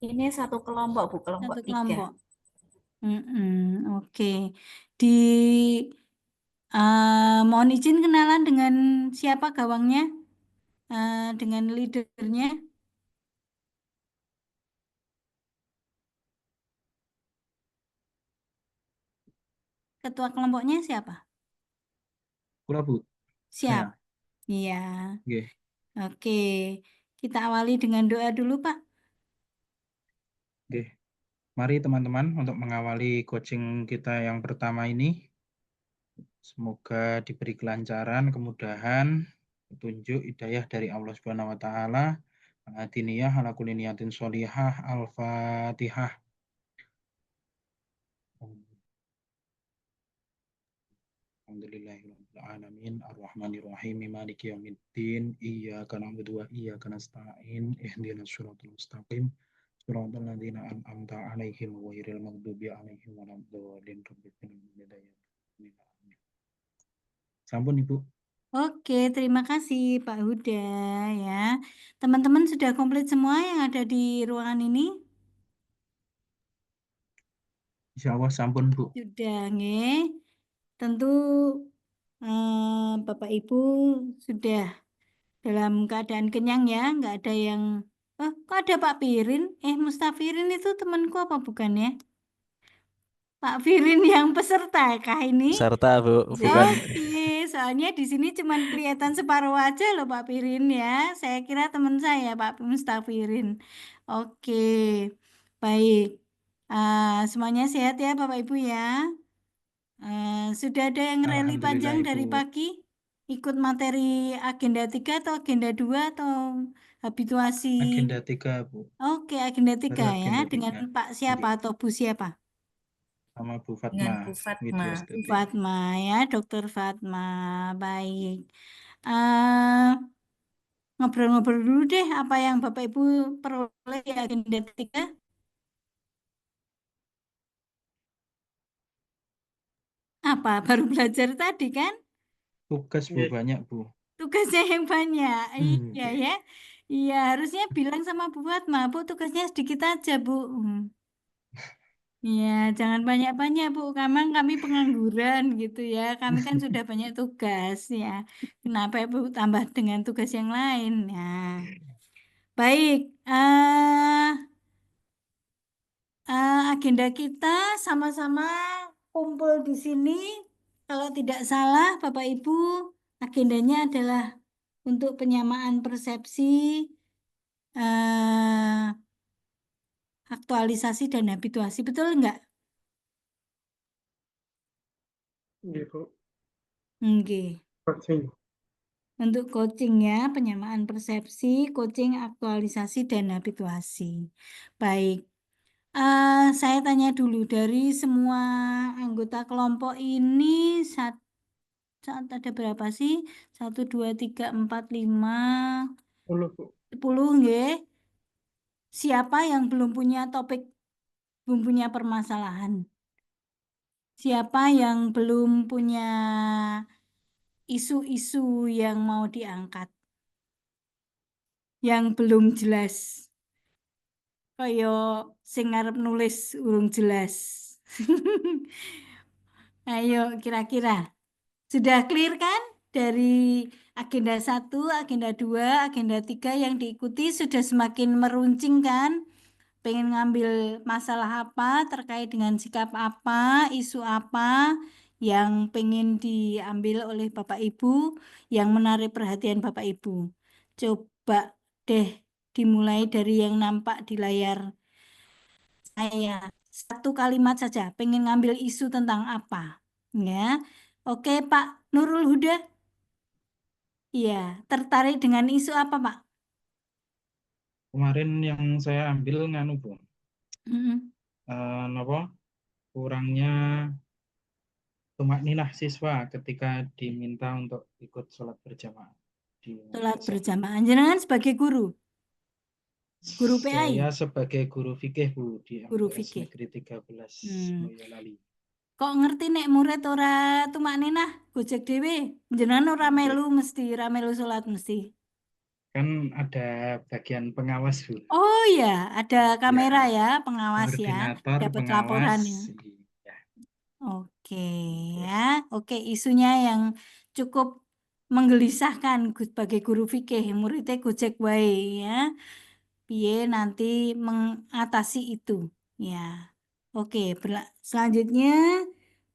Ini satu kelompok, Bu, kelompok Satu 3. kelompok. Oke. Di mohon izin kenalan dengan siapa gawangnya, dengan leadernya, ketua kelompoknya siapa? Kula, Bu. Siap. Saya. Iya. Nggih. Oke. Kita awali dengan doa dulu, Pak. Nggih. Mari teman-teman untuk mengawali coaching kita yang pertama ini. Semoga diberi kelancaran, kemudahan, petunjuk, hidayah dari Allah Subhanahu wa taala. Al-Hadiniyah ala kulli niyatin sholihah. Al-Fatihah. Alhamdulillahirabbil alamin arrahmanirrahim maliki yaumiddin iyyaka na'budu wa iyyaka nasta'in ihdinas siratal mustaqim siratal ladzina an'amta 'alaihim ghairil maghdubi 'alaihim waladdallin. Sampun Ibu. Oke, terima kasih Pak Huda ya. Teman-teman sudah komplit semua yang ada di ruangan ini? Insyaallah sampun Bu. Sudah, nggih. Tentu Bapak Ibu sudah dalam keadaan kenyang ya, nggak ada yang kok ada Pak Pirin? Mustafirin itu temanku apa bukan ya? Pak Firin yang peserta kah ini? Peserta, Bu, bukan. Oke, soalnya di sini cuma kelihatan separuh aja loh Pak Pirin ya. Saya kira teman saya Pak Mustafirin. Oke, baik. Semuanya sehat ya Bapak Ibu ya. Sudah ada yang rally panjang Alhamdulillah dari Ibu. pagi? Ikut materi agenda 3 atau agenda 2 atau habituasi? Agenda 3 Bu. Oke, agenda 3 Baru ya. agenda Dengan 3. Pak siapa Nggih. atau Bu siapa? Sama Bu Dengan Fatma Bu Fatma. Bu Widyastuti. Fatma ya, Dokter Fatma. Baik. Eh, Ngobrol-ngobrol dulu deh apa yang Bapak Ibu peroleh di agenda 3. Apa? Baru belajar tadi kan? Tugas Bu banyak Bu. Tugasnya yang banyak. Iya Nggih. ya. Iya, harusnya bilang sama Bu Fatma, Bu tugasnya sedikit aja, Bu. Iya, jangan banyak-banyak, Bu. Kami pengangguran gitu ya. Kami kan sudah banyak tugas ya. Kenapa Ibu tambah dengan tugas yang lain? Nah, baik. Agenda kita sama-sama kumpul di sini. Kalau tidak salah, Bapak Ibu, agendanya adalah untuk penyamaan persepsi, eh, aktualisasi dan habituasi. Betul enggak? Iya, Bu. Oke. Coaching. Untuk coaching ya, penyamaan persepsi, coaching, aktualisasi, dan habituasi. Baik. Saya tanya dulu, dari semua anggota kelompok ini, saat ada berapa sih? 1, 2, 3, 4, 5, 10, Bu. 10 nggih. Siapa yang belum punya topik, belum punya permasalahan? Siapa yang belum punya isu-isu yang mau diangkat? Yang belum jelas? Kaya sing ngarep nulis urung jelas. Ayo kira-kira sudah clear kan dari agenda 1, agenda 2, agenda 3 yang diikuti sudah semakin meruncing kan? Pengen ngambil masalah apa terkait dengan sikap apa, isu apa yang pengen diambil oleh Bapak Ibu, yang menarik perhatian Bapak Ibu. Coba deh dimulai dari yang nampak di layar saya. Satu kalimat saja, pengen ngambil isu tentang apa? Ya. Oke, Pak Nurul Huda. Iya, tertarik dengan isu apa, Pak? Kemarin yang saya ambil nganu Bu. Mm-mm. Napa? Kurangnya tumakninah siswa ketika diminta untuk ikut sholat berjamaah di Sholat madrasah. berjamaah. Jenengan sebagai guru PAI. Saya sebagai guru fikih Bu di Guru MTS fikih. Negeri 13 Hmm. Boyolali. Kok ngerti nek murid ora tumakninah gojek dhewe? Jenengan ora melu mesti, ora melu sholat mesti. Kan ada bagian pengawas, Bu. Oh ya, ada kamera Ya, ya, pengawas ya. koordinator, Dapat pengawas. laporan ya. Iya. Oke ya, oke isunya yang cukup menggelisahkan sebagai guru fikih, muridnya gojek wae ya. Piye nanti mengatasi itu ya. Oke, selanjutnya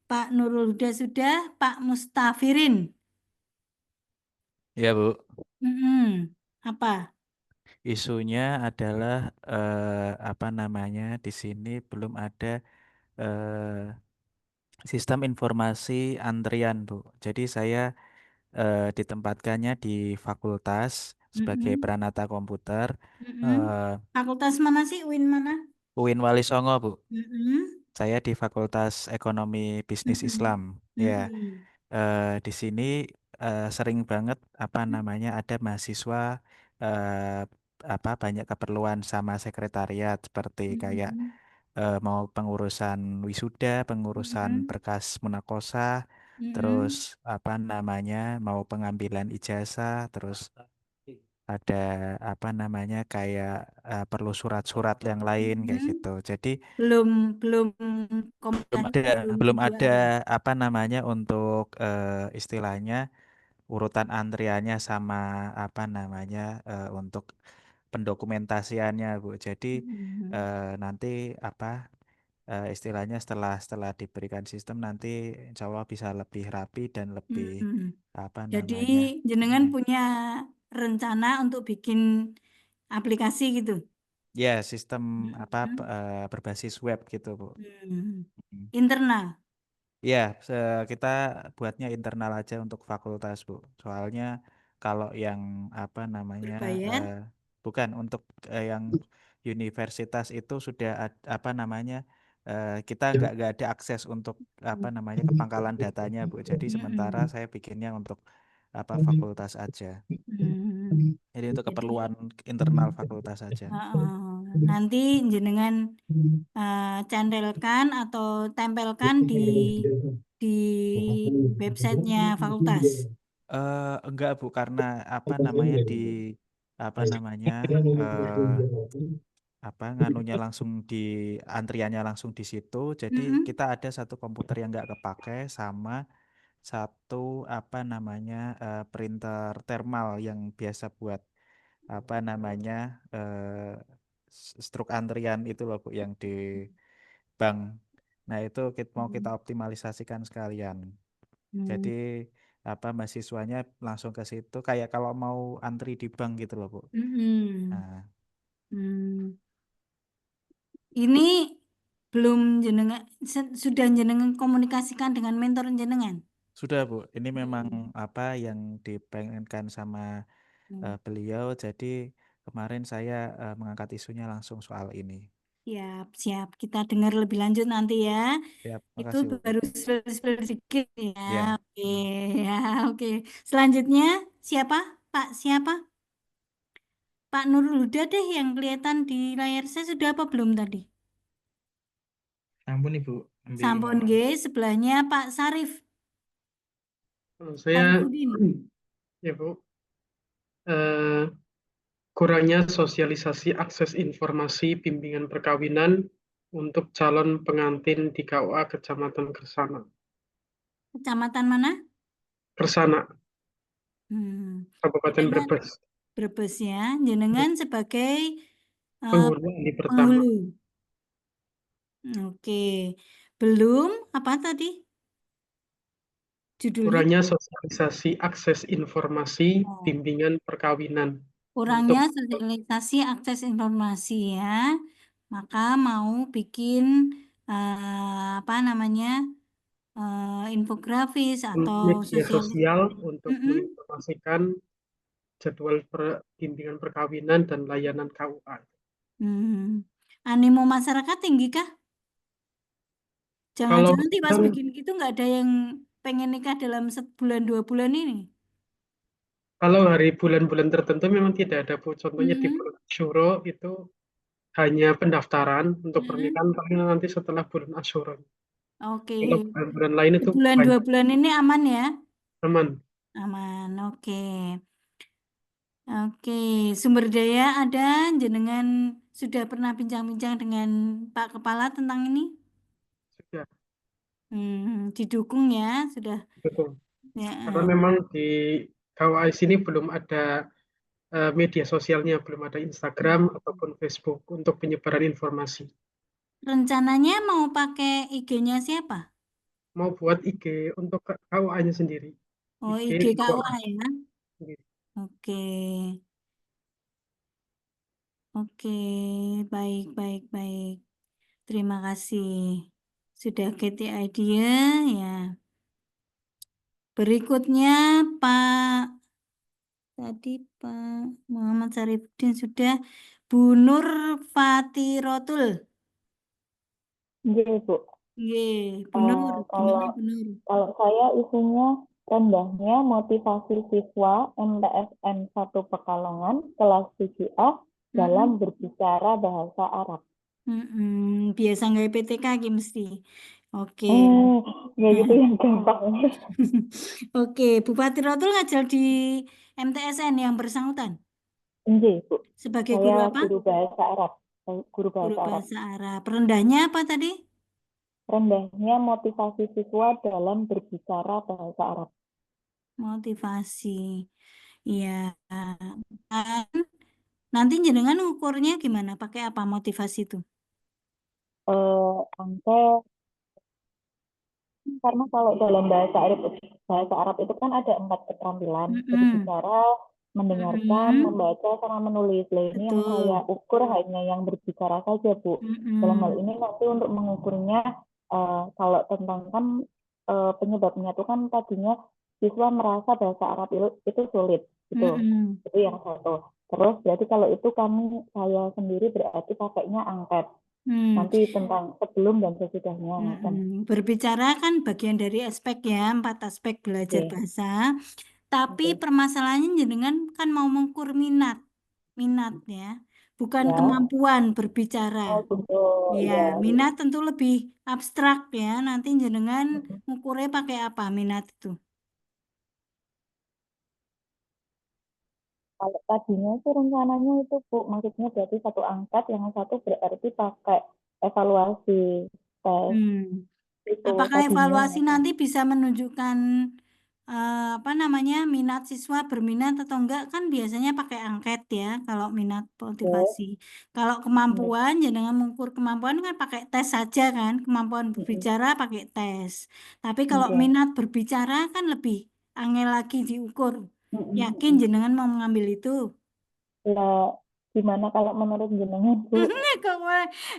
Pak Nurul Huda sudah, Pak Mustafirin. Ya, Bu. Mm-mm. Apa? Isunya adalah apa namanya di sini belum ada eh, sistem informasi antrian, Bu. Jadi saya ditempatkannya di fakultas sebagai Mm-mm. peranata komputer Mm-mm. Fakultas mana sih? UIN mana? UIN Wali Songo, Bu. Mm-mm. Saya di Fakultas Ekonomi Bisnis Mm-mm. Islam. Ya, Mm-mm. di sini sering banget apa namanya ada mahasiswa eh, apa banyak keperluan sama sekretariat seperti kayak Mm-mm. mau pengurusan wisuda, pengurusan Mm-mm. berkas munakosa, Mm-mm. terus apa namanya mau pengambilan ijazah, terus ada apa namanya kayak perlu surat-surat yang lain kayak Mm-mm. gitu. Jadi Belum belum belum komunikasi ada belum belum dibuat ada ya. apa namanya untuk istilahnya urutan antriannya sama apa namanya untuk pendokumentasiannya, Bu. Jadi Mm-mm. nanti apa istilahnya setelah setelah diberikan sistem nanti insya Allah bisa lebih rapi dan lebih Mm-mm. apa Jadi namanya jenengan mm, punya rencana untuk bikin aplikasi gitu. ya sistem apa Mm-mm. berbasis web gitu, Bu. Hmm. Mm. Internal Ya, kita buatnya internal aja untuk fakultas, Bu. Soalnya kalau yang apa namanya berbayar. bukan untuk yang universitas itu sudah apa namanya kita nggak ada akses untuk apa namanya kepangkalan datanya, Bu. Jadi sementara Mm-mm. saya bikinnya untuk apa fakultas aja. Hmm. Jadi untuk Jadi keperluan internal fakultas aja. nanti jenengan candelkan atau tempelkan di websitenya fakultas. Enggak, Bu, karena apa namanya di apa namanya eh apa nganunya langsung di antriannya langsung di situ. Jadi Mm-mm. kita ada satu komputer yang nggak kepake sama satu apa namanya printer thermal yang biasa buat apa namanya struk antrian itu loh, Bu, yang di bank. Nah, itu mau kita optimalisasikan sekalian. Hmm. Jadi apa mahasiswanya langsung ke situ kayak kalau mau antri di bank gitu loh, Bu. Mm-mm. Nah, Hmm. Ini belum jenengan sudah jenengan komunikasikan dengan mentor jenengan. sudah, Bu. Ini memang Hmm. apa yang dipengenkan sama beliau. Jadi kemarin saya mengangkat isunya langsung soal ini. Siap, siap. Kita dengar lebih lanjut nanti ya. Siap, Itu makasih, Bu. baru spill sedikit ya. Ya. Oke, ya, oke. Selanjutnya siapa? Pak siapa? Pak Nurul Huda deh yang kelihatan di layar saya sudah apa belum tadi? Ampun, Ibu. Ambil Sampun ngomong. G, sebelahnya Pak Sarif Saya, Sarifudin. ya Bu, eh, kurangnya sosialisasi akses informasi bimbingan perkawinan untuk calon pengantin di KUA Kecamatan Kersana. Kecamatan mana? Kersana, Hmm. Kabupaten Jenengan Brebes. Brebes ya. Jenengan sebagai eh, Penghulu ini pertama. penghulu. Oke. Belum apa tadi judulnya? Kurangnya sosialisasi akses informasi Oh. bimbingan perkawinan Kurangnya untuk sosialisasi akses informasi ya. Maka mau bikin apa namanya infografis atau media sosialis. sosial untuk Mm-mm. menginformasikan jadwal bimbingan perkawinan dan layanan KUA. Hmm. Animo masyarakat tinggi kah? Kalau Jangan-jangan nanti pas kan bikin gitu nggak ada yang pengen nikah dalam sebulan 2 bulan ini. kalau hari bulan-bulan tertentu memang tidak ada, Bu. Contohnya di Mm-mm. bulan Syuro itu hanya pendaftaran untuk Mm-mm. pernikahan, paling nanti setelah bulan Asyuro. Oke. Kalau bulan-bulan lain itu Sebulan dua banyak bulan ini aman ya? teman. Aman. Oke. Oke, sumber daya ada, jenengan sudah pernah bincang-bincang dengan Pak Kepala tentang ini? Sudah, Didukung ya, sudah betul. ya. Karena memang di KUAI sini belum ada media sosialnya, belum ada Instagram ataupun Facebook untuk penyebaran informasi. Rencananya mau pakai IG-nya siapa? Mau buat IG untuk KUA-nya sendiri. Oh, IG IG KUA KUA ya. sendiri. Oke. Oke, baik, baik, baik. Terima kasih. Sudah get the idea ya. Berikutnya tadi Pak Muhammad Sarifudin sudah. Bu Nur Fatirotul. Iya, Bu. Ye, Bu Nur, gimana Kalau Bu Nur? kalau saya isinya rendahnya motivasi siswa MTSN 1 Pekalongan kelas 7A dalam berbicara bahasa Arab. Biasa nggak PTK lagi mesti. Oke. Ya gitu yang gampang. Oke, Bupati Rotul ngajar di MTSN yang bersangkutan Iya, Bu. sebagai guru Saya apa? guru bahasa Arab. Guru Guru bahasa Arab. bahasa Arab. Rendahnya apa tadi? Rendahnya motivasi siswa dalam berbicara bahasa Arab. Motivasi. Iya. Dan nanti jenengan ukurnya gimana? Pakai apa motivasi itu? Angka karena kalau dalam bahasa Arab itu kan ada 4 keterampilan: berbicara, mendengarkan, membaca, sama menulis. Nah, ini yang saya Betul. ukur hanya yang berbicara saja, Bu. Dalam hal ini nanti untuk mengukurnya, kalau tentang kan penyebabnya itu kan tadinya siswa merasa bahasa Arab itu sulit, gitu. Itu yang satu. Terus berarti kalau itu saya sendiri berarti pakainya angket. Nanti tentang sebelum dan sesudahnya. Berbicara kan bagian dari aspek ya, 4 aspek belajar bahasa. Tapi permasalahannya jenengan kan mau mengukur minat ya, bukan Ya. kemampuan berbicara. Oh, betul. Ya, Ya. minat tentu lebih abstrak ya. Nanti jenengan ngukurnya pakai apa minat itu? Kalau tadinya sih rencananya itu, Bu, maksudnya berarti satu angkat, yang satu berarti pakai evaluasi tes. Itu Apakah tadinya. evaluasi nanti bisa menunjukkan minat siswa berminat atau enggak? Kan biasanya pakai angket ya kalau minat motivasi. Kalau kemampuan jangan mengukur kemampuan kan pakai tes saja kan, kemampuan berbicara pakai tes. Tapi kalau minat berbicara kan lebih angel lagi diukur. Yakin jenengan mau mengambil itu? Ya, gimana kalau menurut jenengan, Bu?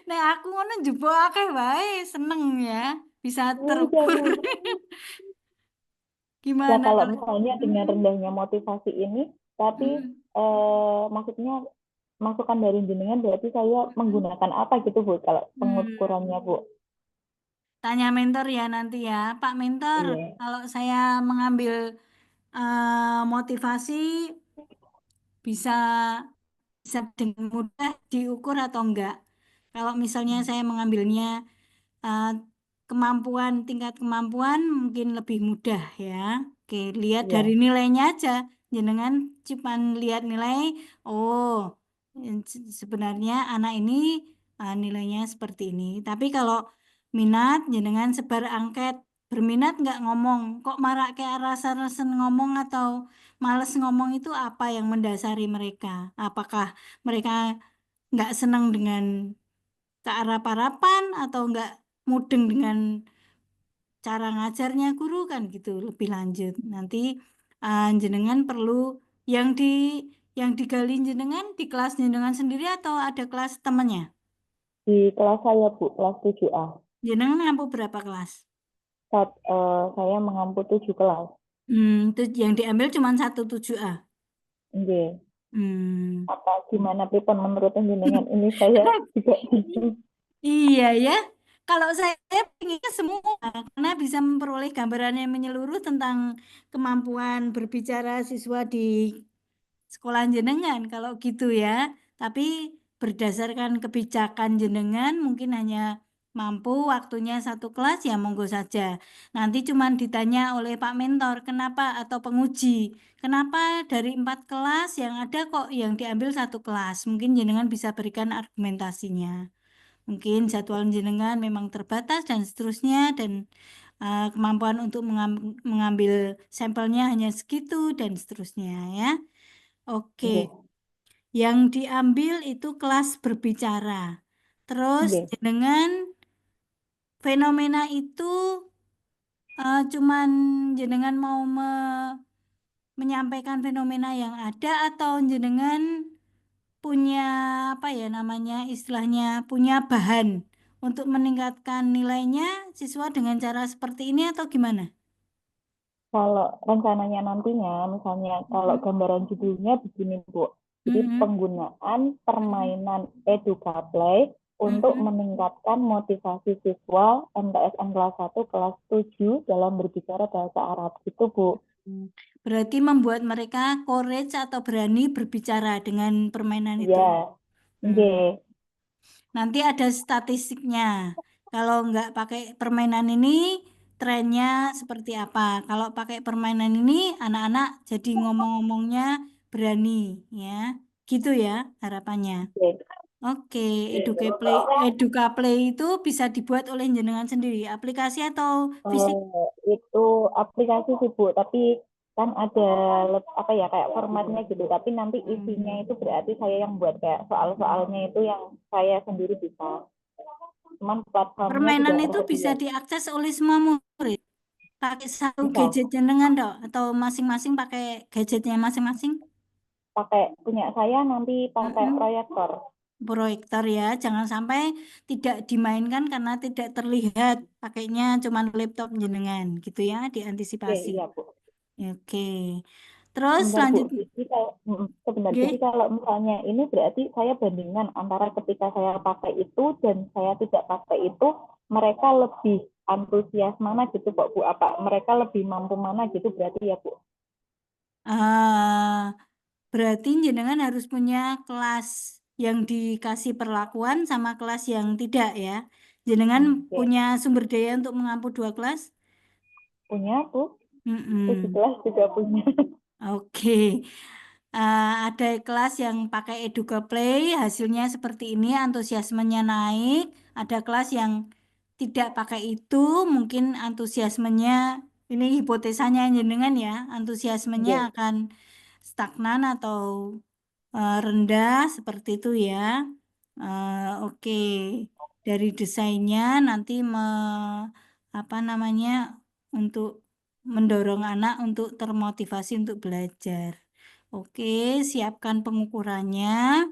Nah, aku ngono jebol akeh wae, seneng ya, bisa Oh, terukur. Ya, Gimana kalau kalau misalnya dengan rendahnya motivasi ini, tapi maksudnya masukan dari jenengan berarti saya menggunakan apa gitu, Bu, kalau pengukurannya, Bu? tanya mentor ya nanti ya, Pak Mentor, Iya. kalau saya mengambil motivasi bisa dengan mudah diukur atau enggak? Kalau misalnya saya mengambilnya tingkat kemampuan mungkin lebih mudah ya. Oke, lihat Iya. dari nilainya aja. Jangan cuma lihat nilai, oh sebenarnya anak ini nilainya seperti ini. Tapi kalau minat, jangan sebar angket. Berminat nggak ngomong, kok marah kayak rasa-rasa ngomong atau males ngomong itu apa yang mendasari mereka? Apakah mereka nggak senang dengan kearap-arapan atau nggak mudeng dengan cara ngajarnya guru kan gitu lebih lanjut. Nanti jenengan perlu yang digali jenengan di kelas jenengan sendiri atau ada kelas temannya? Di kelas saya, Bu, kelas 7A. Jenengan ngampu berapa kelas? Saya mengampu 7 kelas. Itu yang diambil cuma 1 7A. Oke. Hmm. Apa gimana pripun menurut jenengan ini saya juga bingung. Iya ya. Kalau saya pengennya semua karena bisa memperoleh gambaran yang menyeluruh tentang kemampuan berbicara siswa di sekolah jenengan kalau gitu ya. Tapi berdasarkan kebijakan jenengan mungkin hanya mampu waktunya satu kelas ya monggo saja. Nanti cuman ditanya oleh Pak Mentor, kenapa atau penguji, kenapa dari 4 kelas yang ada kok yang diambil satu kelas? Mungkin jenengan bisa berikan argumentasinya. Mungkin jadwal jenengan memang terbatas dan seterusnya dan kemampuan untuk mengambil sampelnya hanya segitu dan seterusnya ya. Oke. Yang diambil itu kelas berbicara. Terus jenengan fenomena itu cuman jenengan mau menyampaikan fenomena yang ada atau jenengan punya apa ya namanya istilahnya punya bahan untuk meningkatkan nilainya siswa dengan cara seperti ini atau gimana? Kalau rencananya nantinya, misalnya kalau gambaran judulnya begini, Bu. Jadi penggunaan permainan EducaPlay untuk meningkatkan motivasi siswa MTSN kelas 1, kelas 7 dalam berbicara bahasa Arab. Gitu, Bu. Berarti membuat mereka courage atau berani berbicara dengan permainan itu. Iya. Nanti ada statistiknya. Kalau nggak pakai permainan ini, trennya seperti apa? Kalau pakai permainan ini, anak-anak jadi ngomong-ngomongnya berani, ya. Gitu ya harapannya. Oke, EducaPlay itu bisa dibuat oleh jenengan sendiri, aplikasi atau fisik? Itu aplikasi sih, Bu, tapi kan ada apa ya kayak formatnya gitu, tapi nanti isinya itu berarti saya yang buat kayak soal-soalnya itu yang saya sendiri bisa. Cuman platformnya Permainan juga itu bisa tersedia. diakses oleh semua murid. Pakai satu gadget jenengan dong, atau masing-masing pakai gadgetnya masing-masing? Pakai punya saya nanti pakai Proyektor ya, jangan sampai tidak dimainkan karena tidak terlihat, pakainya cuma laptop jenengan gitu ya, diantisipasi. Iya, Bu. Oke. Terus Sebentar, Bu. lanjut. Jadi kalau jadi kalau misalnya ini berarti saya bandingkan antara ketika saya pakai itu dan saya tidak pakai itu, mereka lebih antusias mana gitu kok, Bu? Apa mereka lebih mampu mana gitu berarti ya, Bu? Berarti jenengan harus punya kelas yang dikasih perlakuan sama kelas yang tidak ya. Jenengan punya sumber daya untuk mengampu 2 kelas? Punya, Bu. 7 kelas juga punya. Oke. Ada kelas yang pakai EducaPlay, hasilnya seperti ini, antusiasmenya naik. Ada kelas yang tidak pakai itu, mungkin antusiasmenya, ini hipotesanya jenengan ya, antusiasmenya akan stagnan atau rendah seperti itu ya. Oke. Dari desainnya nanti apa namanya untuk mendorong anak untuk termotivasi untuk belajar. Oke, siapkan pengukurannya.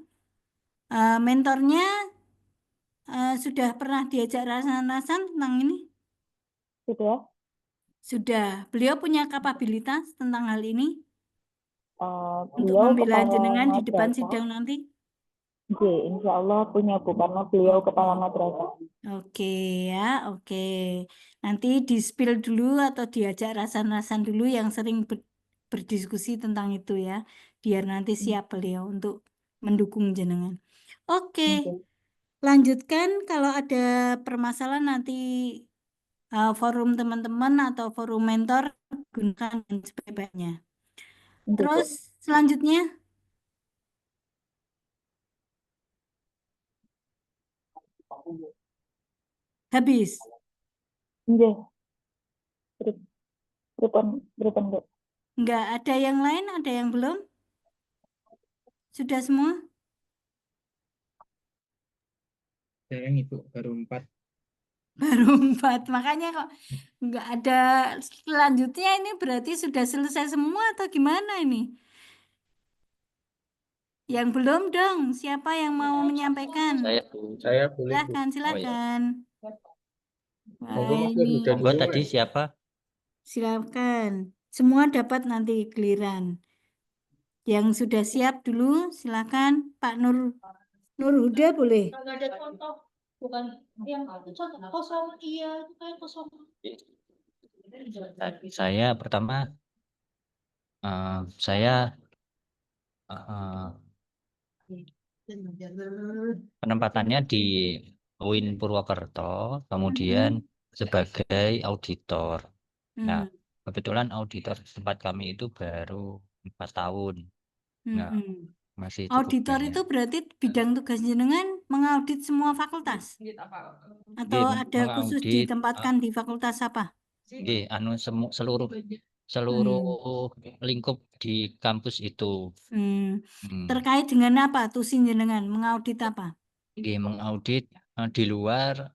Mentornya sudah pernah diajak rasan-rasan tentang ini? Sudah. Beliau punya kapabilitas tentang hal ini? Untuk membela jenengan di depan sidang nanti? Insya Allah punya, Bu, karena beliau kepala madrasah. Oke ya, oke. Nanti di-spill dulu atau diajak rasan-rasan dulu yang sering berdiskusi tentang itu ya, biar nanti siap beliau untuk mendukung jenengan. Oke, lanjutkan kalau ada permasalahan nanti forum teman-teman atau forum mentor gunakan sebaik-baiknya. Terus selanjutnya. Habis. Enggak, ada yang lain, ada yang belum? Sudah semua? Sayang Ibu, baru 4. Baru 4, makanya kok enggak ada selanjutnya, ini berarti sudah selesai semua atau gimana ini? Yang belum dong, siapa yang mau menyampaikan? Saya boleh, Bu. Silakan. Monggo tadi siapa? Silakan. Semua dapat nanti giliran. Yang sudah siap dulu, silakan Pak Nur Huda boleh. Ada contoh, bukan yang contoh kosong, iya, kayak kosong. Saya pertama, saya penempatannya di UIN Purwokerto, kemudian sebagai auditor. Nah, kebetulan auditor tempat kami itu baru 4 tahun. Nah, masih cukup Auditor banyak. itu berarti bidang tugas jenengan mengaudit semua fakultas atau Nggih, ada khusus mengaudit ditempatkan di fakultas apa? nggih, seluruh lingkup di kampus itu. Terkait dengan apa tusin jenengan mengaudit apa? Nggih, mengaudit di luar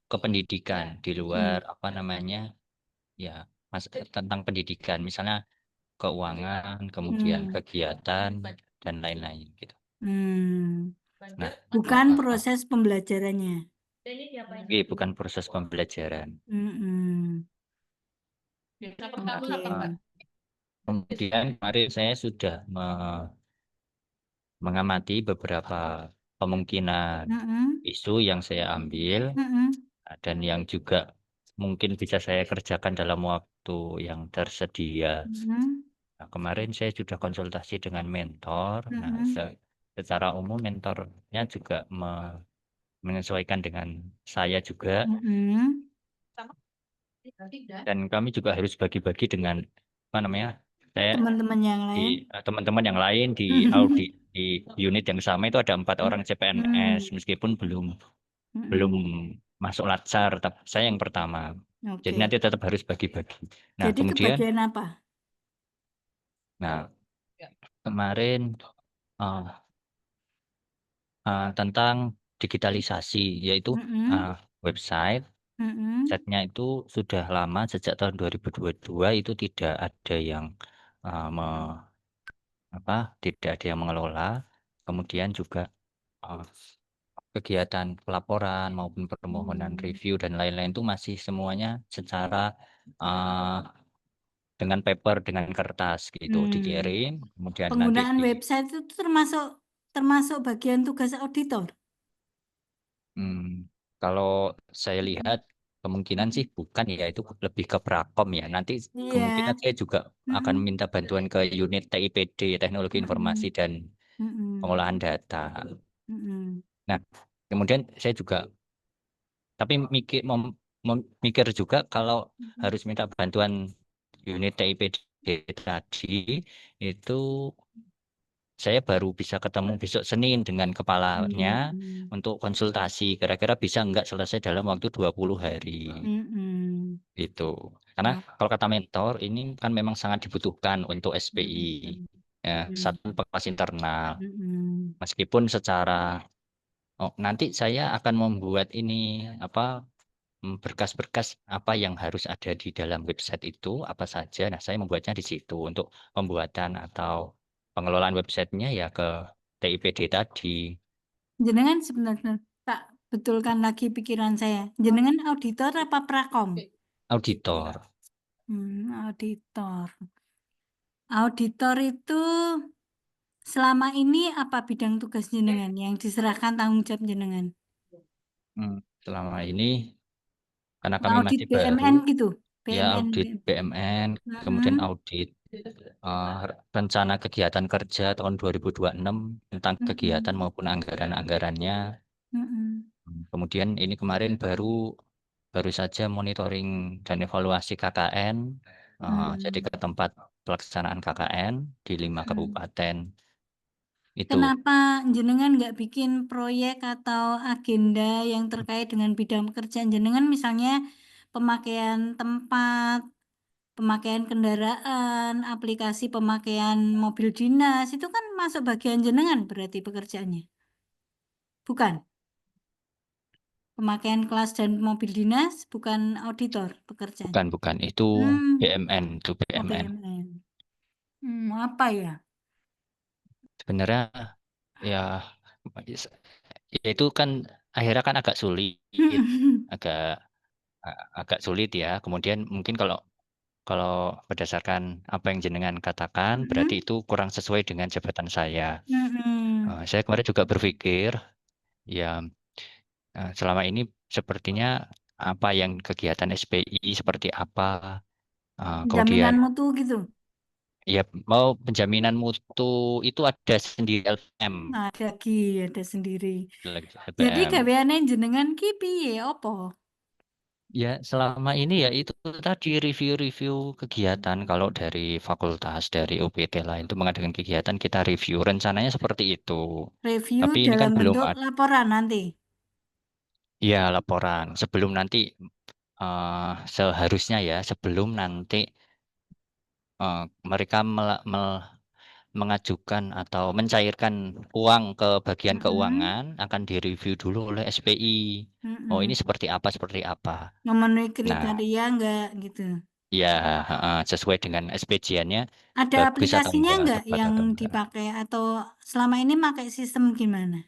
kependidikan, di luar apa namanya, ya tentang pendidikan, misalnya keuangan, kemudian kegiatan dan lain-lain gitu. Nah, Bukan proses pembelajarannya. nggih, bukan proses pembelajaran. Kemudian kemarin saya sudah mengamati beberapa kemungkinan isu yang saya ambil dan yang juga mungkin bisa saya kerjakan dalam waktu yang tersedia. Nah, kemarin saya sudah konsultasi dengan mentor. Nah, secara umum mentornya juga menyesuaikan dengan saya juga. Dan kami juga harus bagi-bagi dengan apa namanya, saya Teman-teman yang lain. teman-teman yang lain di audit di unit yang sama itu ada 4 orang CPNS meskipun belum masuk latsar, tapi saya yang pertama. Jadi nanti tetap harus bagi-bagi. Nah, Jadi kemudian kebagian apa? kemarin tentang digitalisasi, yaitu website. Websitenya itu sudah lama, sejak tahun 2022 itu tidak ada yang tidak ada yang mengelola. Kemudian juga kegiatan pelaporan maupun permohonan review dan lain-lain itu masih semuanya secara dengan paper, dengan kertas gitu dikirim. Kemudian Penggunaan nanti website itu termasuk bagian tugas auditor. kalau saya lihat kemungkinan sih bukan ya, itu lebih ke prakom ya. Nanti kemungkinan saya juga akan minta bantuan ke unit TIPD, Teknologi Informasi dan Pengolahan Data. Nah, kemudian saya juga tapi mikir juga kalau harus minta bantuan unit TIPD tadi, itu saya baru bisa ketemu besok Senin dengan kepalanya untuk konsultasi. Kira-kira bisa nggak selesai dalam waktu 20 hari. Itu. Karena kalau kata mentor, ini kan memang sangat dibutuhkan untuk SPI. Ya, satu pengawas internal. Meskipun secara nanti saya akan membuat ini berkas-berkas apa yang harus ada di dalam website itu apa saja. Nah, saya membuatnya di situ untuk pembuatan atau pengelolaan websitenya ya ke TIPD tadi. Jenengan sebenarnya tak betulkan lagi pikiran saya. Jenengan auditor apa prakom? Auditor. Auditor. Auditor itu selama ini apa bidang tugas jenengan yang diserahkan tanggung jawab jenengan? Selama ini karena kami Audit masih BMN baru, gitu. ya audit BMN, kemudian audit rencana kegiatan kerja tahun 2026 tentang kegiatan maupun anggaran-anggarannya. Kemudian ini kemarin baru saja monitoring dan evaluasi KKN, jadi ke tempat pelaksanaan KKN di 5 kabupaten. Itu. Kenapa jenengan nggak bikin proyek atau agenda yang terkait dengan bidang pekerjaan jenengan, misalnya pemakaian tempat, pemakaian kendaraan, aplikasi pemakaian mobil dinas, itu kan masuk bagian jenengan berarti pekerjaannya. Bukan? Pemakaian kelas dan mobil dinas bukan auditor pekerjaan. Bukan, itu BMN, itu BMN. Apa ya? Sebenarnya ya itu kan akhirnya kan agak sulit, agak sulit ya. Kemudian mungkin kalau berdasarkan apa yang jenengan katakan, berarti itu kurang sesuai dengan jabatan saya. Saya kemarin juga berpikir, ya selama ini sepertinya apa yang kegiatan SPI seperti apa, Jaminan kemudian mutu gitu. Ya, mau penjaminan mutu itu ada sendiri LPM. Ada sendiri. Jadi LPM. gaweane jenengan ki piye apa? Ya, selama ini ya itu tadi review-review kegiatan. Kalau dari fakultas, dari UPT lain itu mengadakan kegiatan, kita review. Rencananya seperti itu. Review Tapi ini kan dalam belum bentuk ada. laporan nanti. Ya, laporan. Sebelum nanti, seharusnya ya, sebelum nanti mereka mengajukan atau mencairkan uang ke bagian keuangan, akan direview dulu oleh SPI. Oh, ini seperti apa. Memenuhi Nah, kriteria enggak gitu. ya, sesuai dengan SPJ-nya Ada bagus atau aplikasinya enggak, enggak tepat yang atau enggak. dipakai atau selama ini pakai sistem gimana?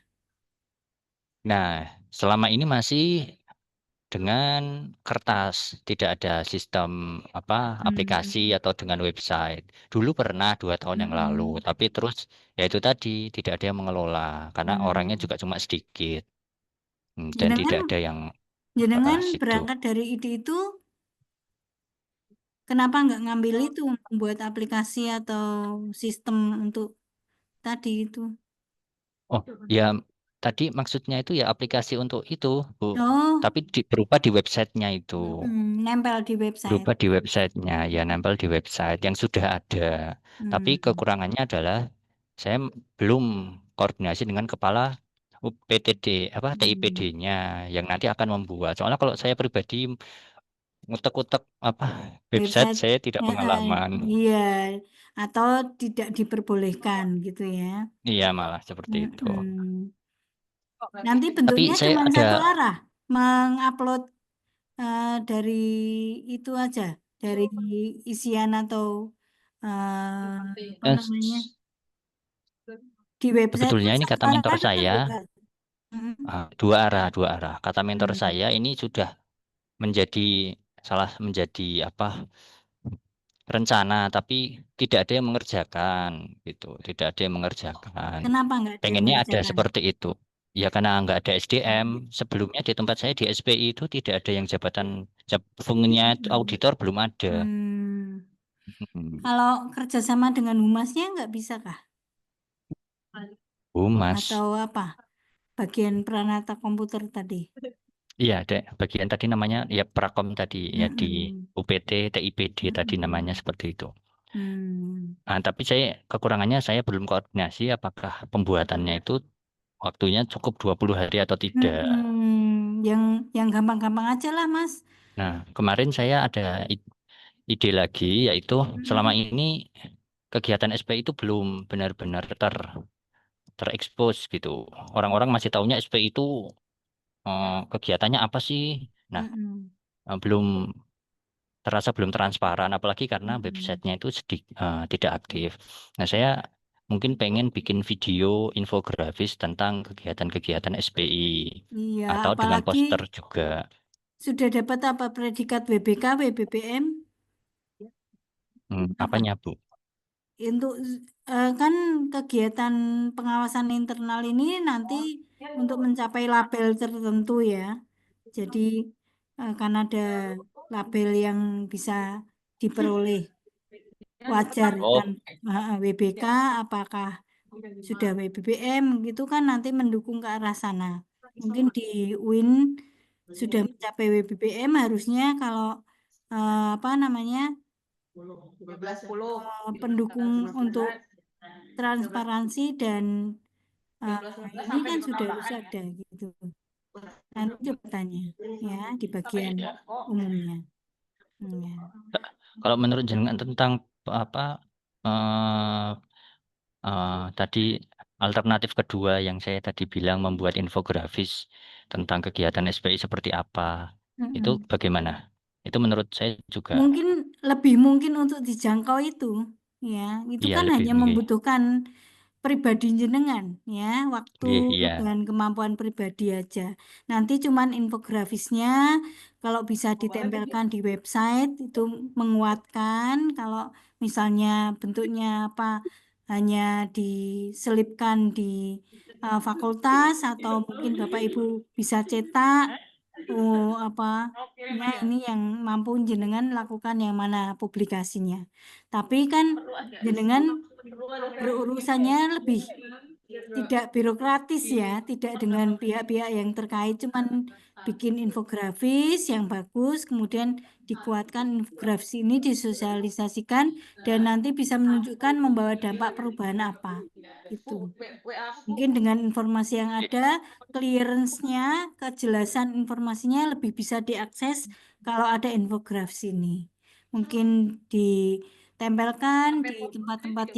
Nah, selama ini masih dengan kertas, tidak ada sistem aplikasi atau dengan website. Dulu pernah 2 tahun yang lalu, tapi terus ya itu tadi tidak ada yang mengelola karena orangnya juga cuma sedikit. Dan tidak ada yang Jenengan bahas itu. berangkat dari ide itu, kenapa nggak ngambil itu membuat aplikasi atau sistem untuk tadi itu? Oh, ya tadi maksudnya itu ya aplikasi untuk itu, Bu. Oh, Tapi berupa di websitenya itu. nempel di website. Berupa di websitenya, ya nempel di website yang sudah ada. Tapi kekurangannya adalah saya belum koordinasi dengan kepala PTD TIPD-nya yang nanti akan membuat. Soalnya kalau saya pribadi ngutek-ngutek website saya tidak pengalaman. Iya, atau tidak diperbolehkan gitu ya. Iya, malah seperti itu. Nanti Tapi bentuknya saya cuma ada satu arah, mengupload dari itu aja, dari isian atau apa namanya di website sebetulnya ini satu kata arah mentor kan saya bebas. dua arah. Kata mentor saya ini sudah menjadi rencana, tapi tidak ada yang mengerjakan gitu, tidak ada yang mengerjakan. Kenapa nggak ada yang Pengennya ada mengerjakan? seperti itu. Ya karena nggak ada SDM. Sebelumnya di tempat saya di SPI itu tidak ada yang fungsinya auditor belum ada. Kalau kerjasama dengan humasnya nggak bisa kah? Humas. Atau apa? Bagian peranata komputer tadi. Iya, ada bagian tadi namanya ya Prakom tadi ya di UPT, TIPD tadi namanya seperti itu. Nah, tapi kekurangannya saya belum koordinasi apakah pembuatannya itu waktunya cukup 20 hari atau tidak. Yang gampang-gampang aja lah, Mas. Nah, kemarin saya ada ide lagi yaitu selama ini kegiatan SPI itu belum benar-benar terekspos gitu. Orang-orang masih taunya SPI itu kegiatannya apa sih? Nah, belum transparan, apalagi karena websitenya itu tidak aktif. Nah, saya mungkin pengen bikin video infografis tentang kegiatan-kegiatan SPI Iya, atau dengan apalagi poster juga. sudah dapat apa predikat WBK, WBPM? Apanya, Bu? Untuk kan kegiatan pengawasan internal ini nanti untuk mencapai label tertentu ya. Jadi kan ada label yang bisa diperoleh wajar kan WBK apakah sudah WBPM gitu kan nanti mendukung ke arah sana. Mungkin di UIN sudah mencapai WBPM harusnya kalau apa namanya pendukung untuk transparansi dan ini kan sudah harus ada gitu. Nanti coba tanya ya di bagian umumnya. Ya. Kalau menurut jenengan tentang tadi alternatif kedua yang saya tadi bilang membuat infografis tentang kegiatan SPI seperti apa, itu bagaimana? Itu menurut saya juga mungkin lebih mungkin untuk dijangkau itu, ya itu iya kan lebih hanya mungkin. membutuhkan pribadi jenengan, ya waktu Iya. dan kemampuan pribadi aja. Nanti cuman infografisnya kalau bisa ditempelkan di website itu menguatkan. Kalau misalnya bentuknya apa hanya diselipkan di fakultas atau mungkin Bapak Ibu bisa cetak oh apa ya ini yang mampu jenengan lakukan yang mana publikasinya. Tapi kan jenengan berurusannya lebih tidak birokratis ya, tidak dengan pihak-pihak yang terkait, cuman bikin infografis yang bagus, kemudian dikuatkan infografis ini disosialisasikan dan nanti bisa menunjukkan membawa dampak perubahan apa. Itu. Mungkin dengan informasi yang ada, clearance-nya, kejelasan informasinya lebih bisa diakses kalau ada infografis ini. Mungkin ditempelkan di tempat-tempat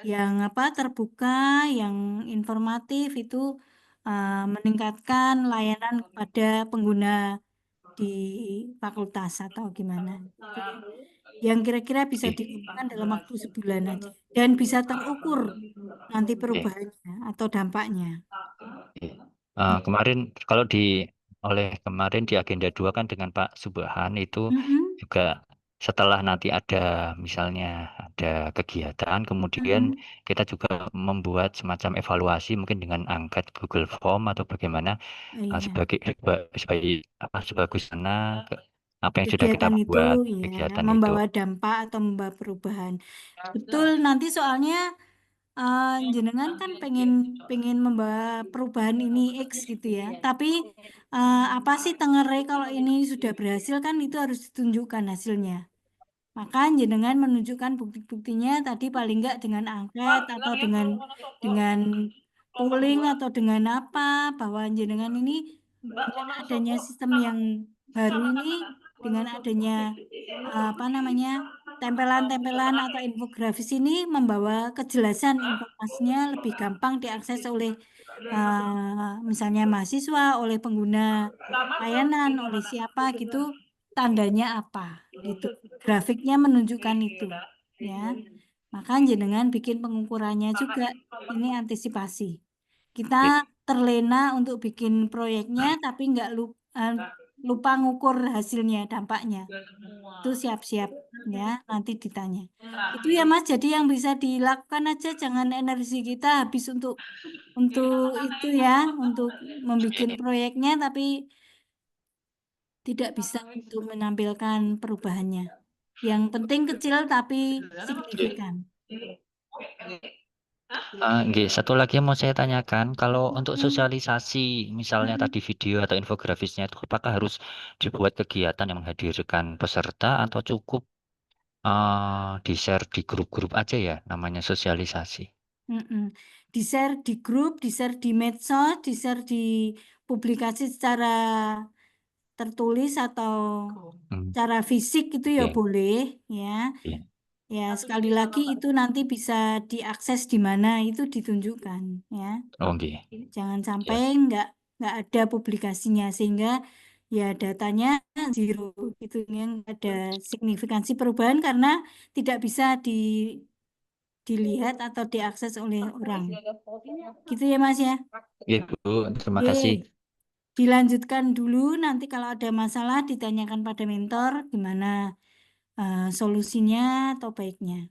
yang apa terbuka, yang informatif itu meningkatkan layanan kepada pengguna di fakultas atau gimana. Yang kira-kira bisa dilakukan dalam waktu sebulan aja dan bisa terukur nanti perubahannya atau dampaknya. Kemarin kalau kemarin di agenda 2 kan dengan Pak Subhan itu juga setelah nanti ada misalnya ada kegiatan, kemudian kita juga membuat semacam evaluasi mungkin dengan angkat Google Form atau bagaimana Iya. sebagus mana apa yang sudah kita Kegiatan itu buat ya kegiatan membawa itu. dampak atau membawa perubahan. Betul, nanti soalnya jenengan kan pengen membawa perubahan ini X gitu ya. Tapi apa sih tengerai kalau ini sudah berhasil kan itu harus ditunjukkan hasilnya. Maka jenengan menunjukkan bukti-buktinya tadi paling enggak dengan angket atau dengan polling atau dengan apa bahwa jenengan ini dengan adanya sistem yang baru ini dengan adanya apa namanya tempelan-tempelan atau infografis ini membawa kejelasan informasinya lebih gampang diakses oleh misalnya mahasiswa, oleh pengguna layanan, oleh siapa gitu, tandanya apa gitu. Grafiknya menunjukkan itu ya. Maka jenengan bikin pengukurannya juga. Ini antisipasi. Kita terlena untuk bikin proyeknya tapi nggak lupa ngukur hasilnya, dampaknya. Itu siap-siap ya, nanti ditanya. Itu ya Mas, jadi yang bisa dilakukan aja, jangan energi kita habis untuk itu ya, untuk membuat proyeknya tapi tidak bisa untuk menampilkan perubahannya. Yang penting kecil tapi signifikan. Satu lagi yang mau saya tanyakan, kalau untuk sosialisasi, misalnya tadi video atau infografisnya itu, apakah harus dibuat kegiatan yang menghadirkan peserta atau cukup di-share di grup-grup aja ya, namanya sosialisasi? Di-share di grup, di-share di medsos, di-share di publikasi secara tertulis atau secara fisik itu ya boleh ya. Ya, sekali lagi itu nanti bisa diakses di mana itu ditunjukkan ya. Jangan sampai nggak ada publikasinya sehingga ya datanya zero gitu yang ada signifikansi perubahan karena tidak bisa dilihat atau diakses oleh orang. Gitu ya Mas ya. Iya Bu, terima kasih. Dilanjutkan dulu nanti kalau ada masalah ditanyakan pada mentor gimana solusinya atau baiknya.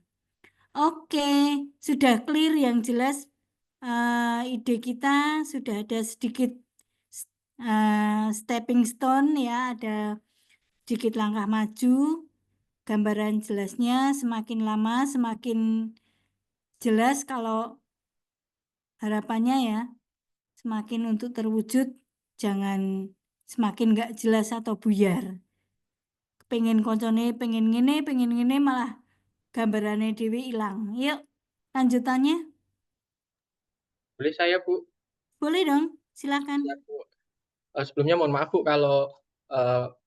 Oke, sudah clear yang jelas ide kita sudah ada sedikit stepping stone ya, ada sedikit langkah maju, gambaran jelasnya semakin lama semakin jelas kalau harapannya ya, semakin untuk terwujud jangan semakin nggak jelas atau buyar. Pengen koncone, pengen ngene malah gambarannya dewi hilang. Yuk, lanjutannya. Boleh saya, Bu? Boleh dong, silakan. Ya, Bu. Sebelumnya mohon maaf, Bu, kalau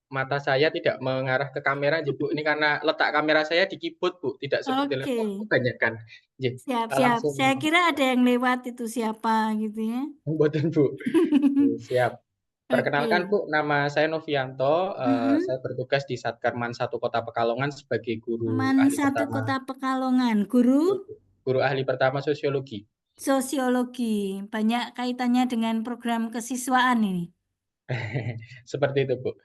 mata saya tidak mengarah ke kamera, Bu. Ini karena letak kamera saya di keyboard, Bu, tidak seperti laptop kebanyakan. Siap. Saya kira ada yang lewat itu siapa gitu ya. Mboten, Bu. Siap. Perkenalkan, Bu, nama saya Novianto. Saya bertugas di Satkerman 1 Kota Pekalongan sebagai guru ahli pertama. Kota Pekalongan, guru ahli pertama sosiologi. Sosiologi, banyak kaitannya dengan program kesiswaan ini. Seperti itu, Bu.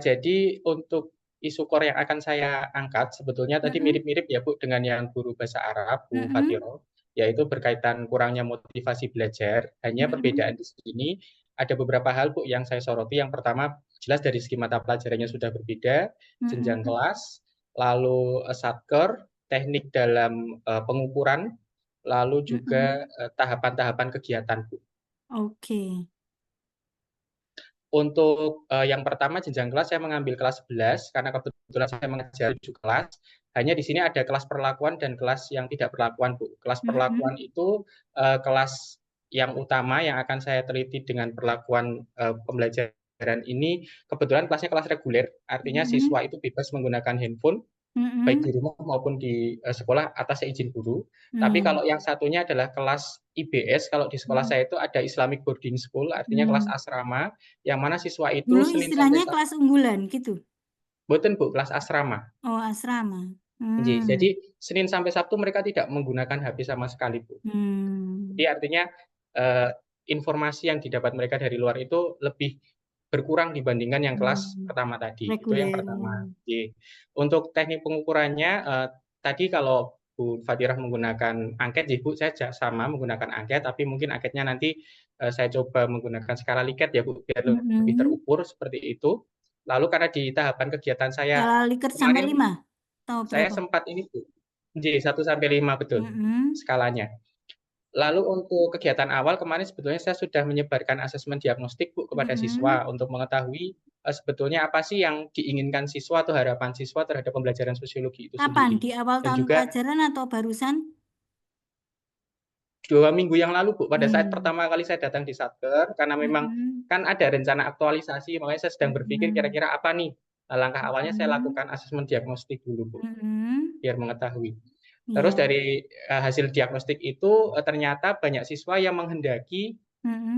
Jadi untuk isu core yang akan saya angkat sebetulnya tadi mirip-mirip ya, Bu, dengan yang guru bahasa Arab, Bu Fatiro, yaitu berkaitan kurangnya motivasi belajar. Hanya perbedaan di sini ada beberapa hal Bu yang saya soroti. Yang pertama, jelas dari segi mata pelajarannya sudah berbeda, jenjang kelas, lalu satker, teknik dalam pengukuran, lalu juga tahapan-tahapan kegiatan Bu. Oke. Untuk yang pertama jenjang kelas saya mengambil kelas 11 karena kebetulan saya mengajar 7 kelas. Hanya di sini ada kelas perlakuan dan kelas yang tidak perlakuan, Bu. Kelas perlakuan itu kelas yang utama yang akan saya teliti dengan perlakuan pembelajaran ini. Kebetulan kelasnya kelas reguler, artinya siswa itu bebas menggunakan handphone baik di rumah maupun di sekolah atas izin guru. Tapi kalau yang satunya adalah kelas IBS, kalau di sekolah saya itu ada Islamic Boarding School, artinya kelas asrama, yang mana siswa itu Dulu Senin istilahnya sampai kelas unggulan gitu. Boten Bu, kelas asrama. Oh, asrama. Jadi Senin sampai Sabtu mereka tidak menggunakan HP sama sekali Bu. Jadi artinya informasi yang didapat mereka dari luar itu lebih berkurang dibandingkan yang kelas pertama tadi. Itu yang pertama. Untuk teknik pengukurannya tadi kalau Bu Fatirah menggunakan angket, Bu saya sama menggunakan angket, tapi mungkin angketnya nanti saya coba menggunakan skala Likert ya Bu, biar lebih terukur seperti itu. Lalu karena di tahapan kegiatan saya skala Likert sampai 5 atau saya berapa? sempat ini Bu, 1 sampai 5 betul skalanya. Lalu untuk kegiatan awal kemarin sebetulnya saya sudah menyebarkan asesmen diagnostik Bu kepada siswa untuk mengetahui sebetulnya apa sih yang diinginkan siswa atau harapan siswa terhadap pembelajaran sosiologi itu Kapan? sendiri. Di awal Dan tahun juga pelajaran atau barusan? 2 minggu yang lalu Bu, pada saat pertama kali saya datang di Satker, karena memang kan ada rencana aktualisasi, makanya saya sedang berpikir kira-kira apa nih langkah awalnya saya lakukan asesmen diagnostik dulu Bu, biar mengetahui. Terus dari hasil diagnostik itu ternyata banyak siswa yang menghendaki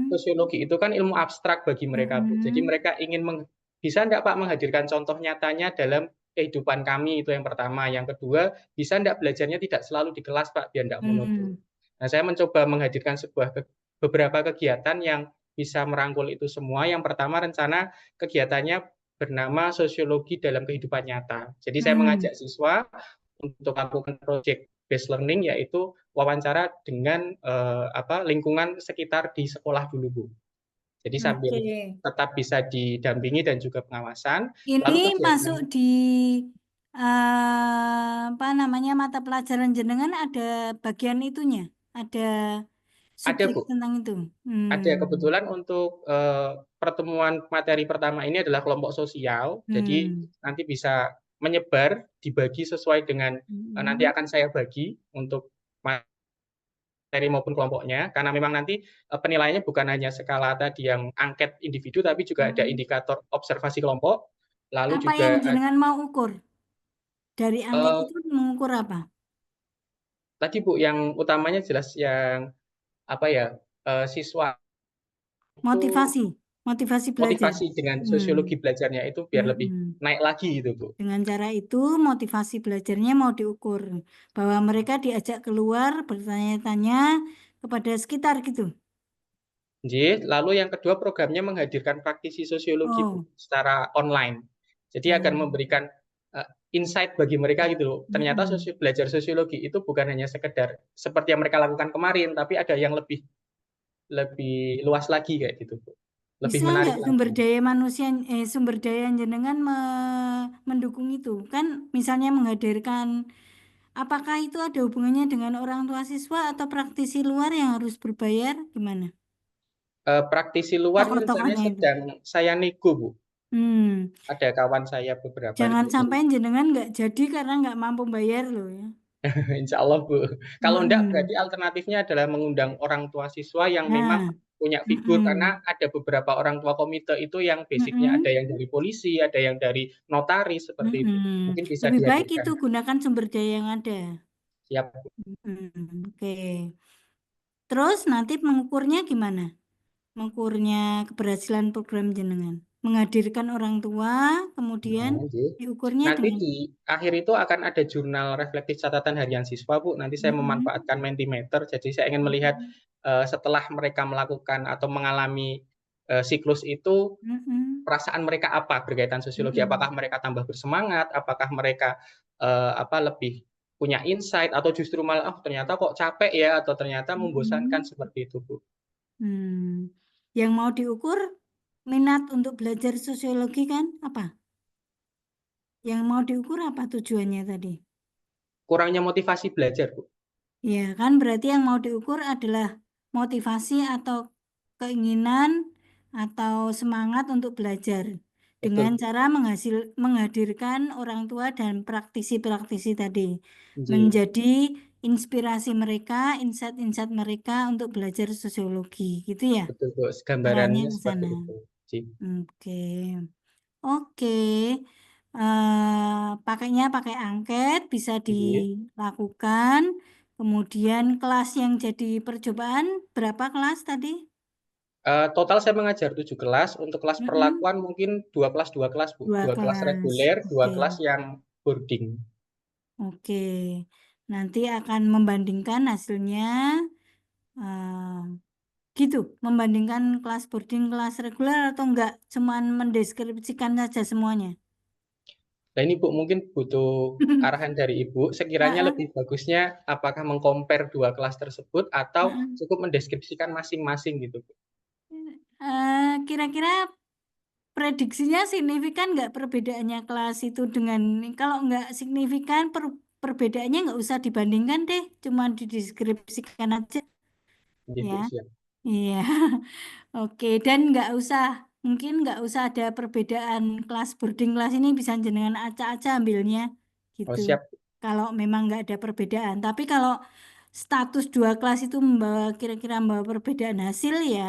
sosiologi itu kan ilmu abstrak bagi mereka Bu. Jadi mereka ingin bisa enggak Pak menghadirkan contoh nyatanya dalam kehidupan kami, itu yang pertama. Yang kedua, bisa enggak belajarnya tidak selalu di kelas Pak, biar enggak monoton. Nah, saya mencoba menghadirkan beberapa kegiatan yang bisa merangkul itu semua. Yang pertama rencana kegiatannya bernama sosiologi dalam kehidupan nyata. Jadi saya mengajak siswa untuk melakukan project based learning, yaitu wawancara dengan lingkungan sekitar di sekolah dulu Bu. Jadi sambil tetap bisa didampingi dan juga pengawasan. Ini lalu masuk di mata pelajaran jenengan ada bagian itunya, ada subjek Bu tentang itu. Ada, kebetulan untuk pertemuan materi pertama ini adalah kelompok sosial, jadi nanti bisa menyebar, dibagi sesuai dengan nanti akan saya bagi untuk materi maupun kelompoknya, karena memang nanti penilaiannya bukan hanya skala tadi yang angket individu, tapi juga ada indikator observasi kelompok. Lalu apa juga yang jenengan mau ukur? Dari angket itu mengukur apa? Tadi Bu, yang utamanya jelas yang siswa motivasi belajar. Motivasi dengan sosiologi belajarnya itu biar lebih naik lagi gitu Bu. Dengan cara itu motivasi belajarnya mau diukur, bahwa mereka diajak keluar bertanya-tanya kepada sekitar gitu. Lalu yang kedua programnya menghadirkan praktisi sosiologi Bu, secara online. Jadi akan memberikan insight bagi mereka gitu loh. Ternyata belajar sosiologi itu bukan hanya sekedar seperti yang mereka lakukan kemarin, tapi ada yang lebih luas lagi kayak gitu Bu. Lebih bisa menarik nggak sumber daya jenengan mendukung itu kan, misalnya menghadirkan, apakah itu ada hubungannya dengan orang tua siswa atau praktisi luar yang harus berbayar, gimana? Praktisi luar rencananya sedang saya nego Bu. Ada kawan saya beberapa. Jangan sampai jenengan nggak jadi karena nggak mampu bayar loh ya. Insya Allah Bu. Kalau enggak berarti alternatifnya adalah mengundang orang tua siswa yang memang punya figur, karena ada beberapa orang tua komite itu yang basicnya ada yang dari polisi, ada yang dari notaris seperti itu. Mungkin bisa lebih baik dihadirkan. itu gunakan sumber daya yang ada. Siap. Oke. Terus nanti mengukurnya gimana? Mengukurnya keberhasilan program jenengan. Menghadirkan orang tua, kemudian diukurnya nanti dengan... di akhir itu akan ada jurnal reflektif catatan harian siswa Bu. Nanti saya memanfaatkan Mentimeter, jadi saya ingin melihat setelah mereka melakukan atau mengalami siklus itu, perasaan mereka apa berkaitan sosiologi. Apakah mereka tambah bersemangat, apakah mereka lebih punya insight, atau justru malah ternyata kok capek ya, atau ternyata membosankan seperti itu Bu. Yang mau diukur minat untuk belajar sosiologi kan apa? Yang mau diukur apa tujuannya tadi? Kurangnya motivasi belajar, Bu. Ya kan berarti yang mau diukur adalah motivasi atau keinginan atau semangat untuk belajar dengan Betul, Bu. cara menghadirkan orang tua dan praktisi-praktisi tadi Nggih, menjadi inspirasi mereka, insight-insight mereka untuk belajar sosiologi gitu ya. betul, Bu. Caranya Gambarannya ke seperti sana. itu. Nggih. Oke. Oke. Pakainya pakai angket bisa Nggih. dilakukan. Kemudian kelas yang jadi percobaan berapa kelas tadi? Total saya mengajar 7 kelas. Untuk kelas Mm-mm. perlakuan mungkin 2 kelas, Bu. 2 2 kelas kelas. reguler, 2 Oke. kelas yang boarding. Oke. Nanti akan membandingkan hasilnya. eh, gitu, membandingkan kelas boarding, kelas reguler atau enggak, cuman mendeskripsikan saja semuanya. Nah ini Bu, mungkin butuh arahan dari Ibu. Sekiranya Heeh, lebih bagusnya apakah mengcompare 2 kelas tersebut atau heeh. cukup mendeskripsikan masing-masing gitu, Bu. Kira-kira prediksinya signifikan nggak perbedaannya kelas itu dengan kalau nggak signifikan perbedaannya nggak usah dibandingkan deh, cuma dideskripsikan aja Nggih, Bu, ya. siap. Iya, oke. Dan mungkin nggak usah ada perbedaan kelas boarding kelas ini bisa jenengan acak-acak ambilnya Oh, gitu. siap. Kalau memang nggak ada perbedaan, tapi kalau status 2 kelas itu kira-kira membawa perbedaan hasil ya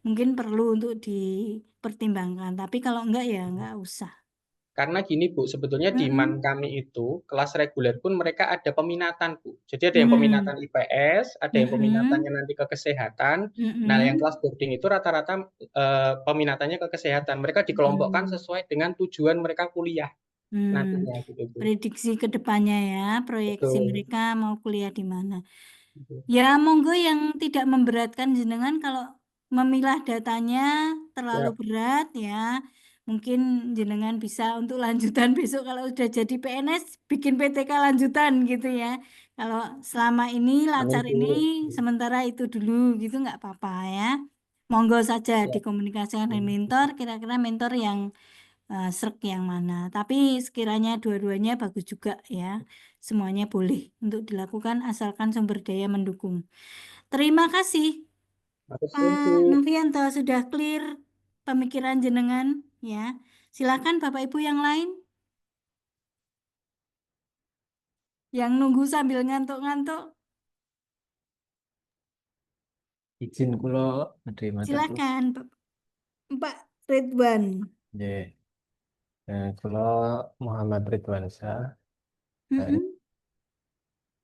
mungkin perlu untuk dipertimbangkan. Tapi kalau enggak ya enggak usah. Karena gini, Bu, sebetulnya di MAN Mm-mm. kami itu, kelas reguler pun mereka ada peminatan, Bu. Jadi ada yang Mm-mm. peminatan IPS, ada yang peminatannya Mm-mm. nanti ke kesehatan. Nah, yang Mm-mm. kelas boarding itu rata-rata peminatannya ke kesehatan. Mereka dikelompokkan Mm-mm. sesuai dengan tujuan mereka kuliah Hmm. nantinya gitu, Bu. Prediksi ke depannya ya, proyeksi Betul. mereka mau kuliah di mana. Ya, monggo yang tidak memberatkan jenengan kalau memilah datanya terlalu Siap. berat ya. Mungkin jenengan bisa untuk lanjutan besok kalau sudah jadi PNS bikin PTK lanjutan gitu ya. Kalau selama ini lancar Amin, ini Bu. sementara itu dulu gitu nggak apa-apa ya. Monggo saja Siap. dikomunikasikan dengan mentor, kira-kira mentor yang srek yang mana. Tapi sekiranya dua-duanya bagus juga ya. Semuanya boleh untuk dilakukan asalkan sumber daya mendukung. Terima kasih Terus, Pak Bu. Novianto sudah clear pemikiran jenengan ya. Silakan Bapak Ibu yang lain yang nunggu sambil ngantuk-ngantuk. Izin kula Menteri Mata Bu. Silakan Pak Ridwan. Nggih. Kula Muhammad Ridwan Syah Mm-mm.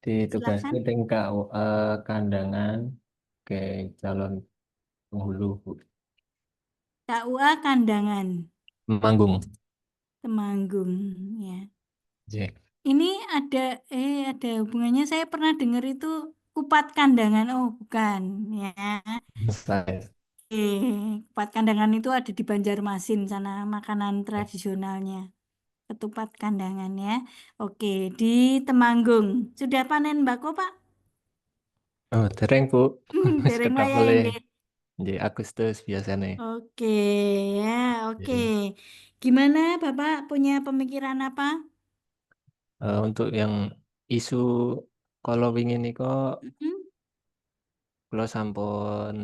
ditugaskan Silakan. teng KUA Kandangan ke calon penghulu Bu. KUA Kandangan, Manggung. Temanggung ya. Nggih. Ini ada hubungannya, saya pernah dengar itu kupat kandangan. Oh, bukan ya. Saya. Kupat kandangan itu ada di Banjarmasin sana, makanan tradisionalnya. Ketupat kandangan ya. Oke, di Temanggung. Sudah panen mbako, Pak? Oh, dereng Bu. Dereng Sekedap wayah boleh. nggih. Nggih, Agustus biasanya. Oke, ya, oke. Nggih. Gimana Bapak punya pemikiran apa? Untuk yang isu kalau wingi niko Mm-mm. kula sampun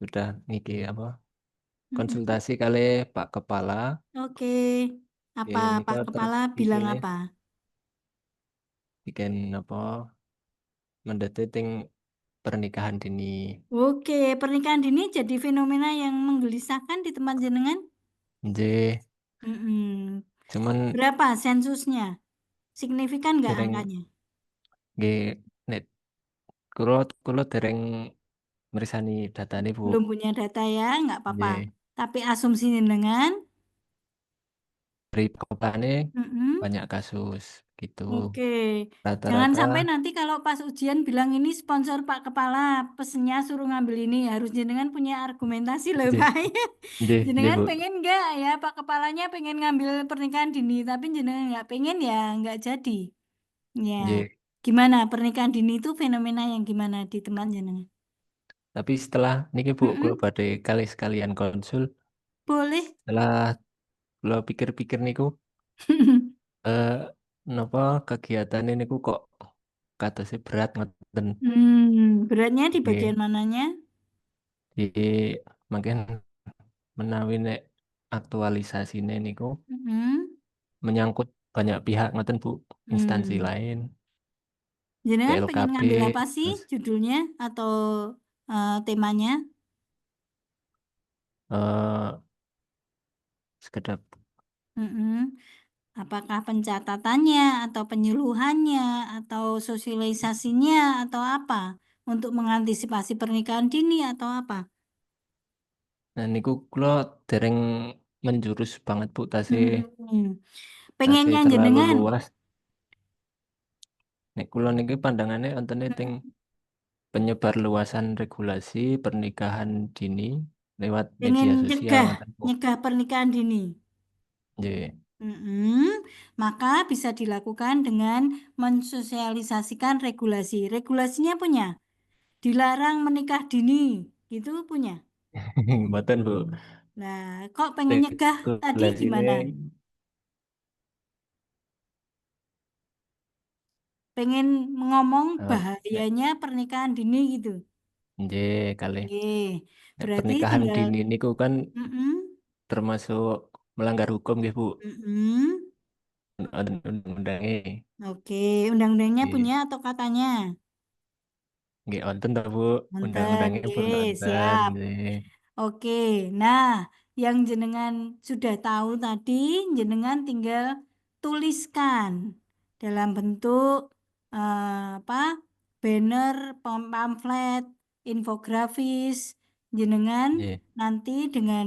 sudah niki apa Mm-mm. konsultasi kali Pak Kepala. Oke. Apa Niko Pak Kepala bilang isune apa? bikin apa mendeteting pernikahan dini. Oke, pernikahan dini jadi fenomena yang menggelisahkan di tempat jenengan. Nggih, Mm-mm. cuman Berapa sensusnya? Signifikan nggak dereng angkanya? nggih net kula kula dereng merisani datane Bu. Belum punya data ya, nggak apa-apa. Nggih, Tapi asumsi jenengan, dari kotane mm-mm. banyak kasus gitu. Oke, jangan Rata-rata sampai nanti kalau pas ujian bilang ini sponsor Pak Kepala, pesennya suruh ngambil ini. Harus jenengan punya argumentasi loh, nggih, Pak. nggih Jenengan Bu. pengen nggak ya Pak Kepalanya pengen ngambil pernikahan dini, tapi jenengan nggak pengen ya nggak jadi. Ya, Nggih, gimana pernikahan dini itu fenomena yang gimana di tempat jenengan? Tapi setelah niki Bu, Mm-mm. kula badhe kalih sekalian konsul. Boleh. Setelah kula pikir-pikir niku napa kegiatan niku kok katose berat ngoten. Beratnya di Nggih. bagian mananya? Jadi makin menawi nek aktualisasine niku Mm-mm. menyangkut banyak pihak ngoten Bu, instansi lain, Jenengan pengen PLKP, ngambil apa sih terus judulnya atau temanya? sekedap Mm-mm. Apakah pencatatannya atau penyuluhannya atau sosialisasinya atau apa untuk mengantisipasi pernikahan dini atau apa? nah niku kula dereng menjurus banget Bu, tasih Pengennya terlalu jenengan. luas. Nek kula niki pandangane ontene teng penyebar luasan regulasi pernikahan dini lewat Pengen media sosial ngoten Bu. nyegah pernikahan dini. Nggih. Maka bisa dilakukan dengan mensosialisasikan regulasi. Regulasinya punya. Dilarang menikah dini. Gitu punya. Mboten Bu. Nah, kok pengen nyegah tadi gimana? Regulasine Pengen ngomong nek bahayanya pernikahan dini gitu. nggih kalih. Nggih, Nek berarti pernikahan tinggal dini niku kan Mm-mm, termasuk melanggar hukum nggih Bu. mm-mm. Undang-undange. Oke, undang-undangnya Nggih. punya atau katanya? Nggih wonten ta Bu, Nonton, undang-undangnya pun nggih, wonten siap. nggih. Oke, nah yang jenengan sudah tahu tadi, jenengan tinggal tuliskan dalam bentuk apa? Banner, pamflet, infografis, jenengan Nggih. nanti dengan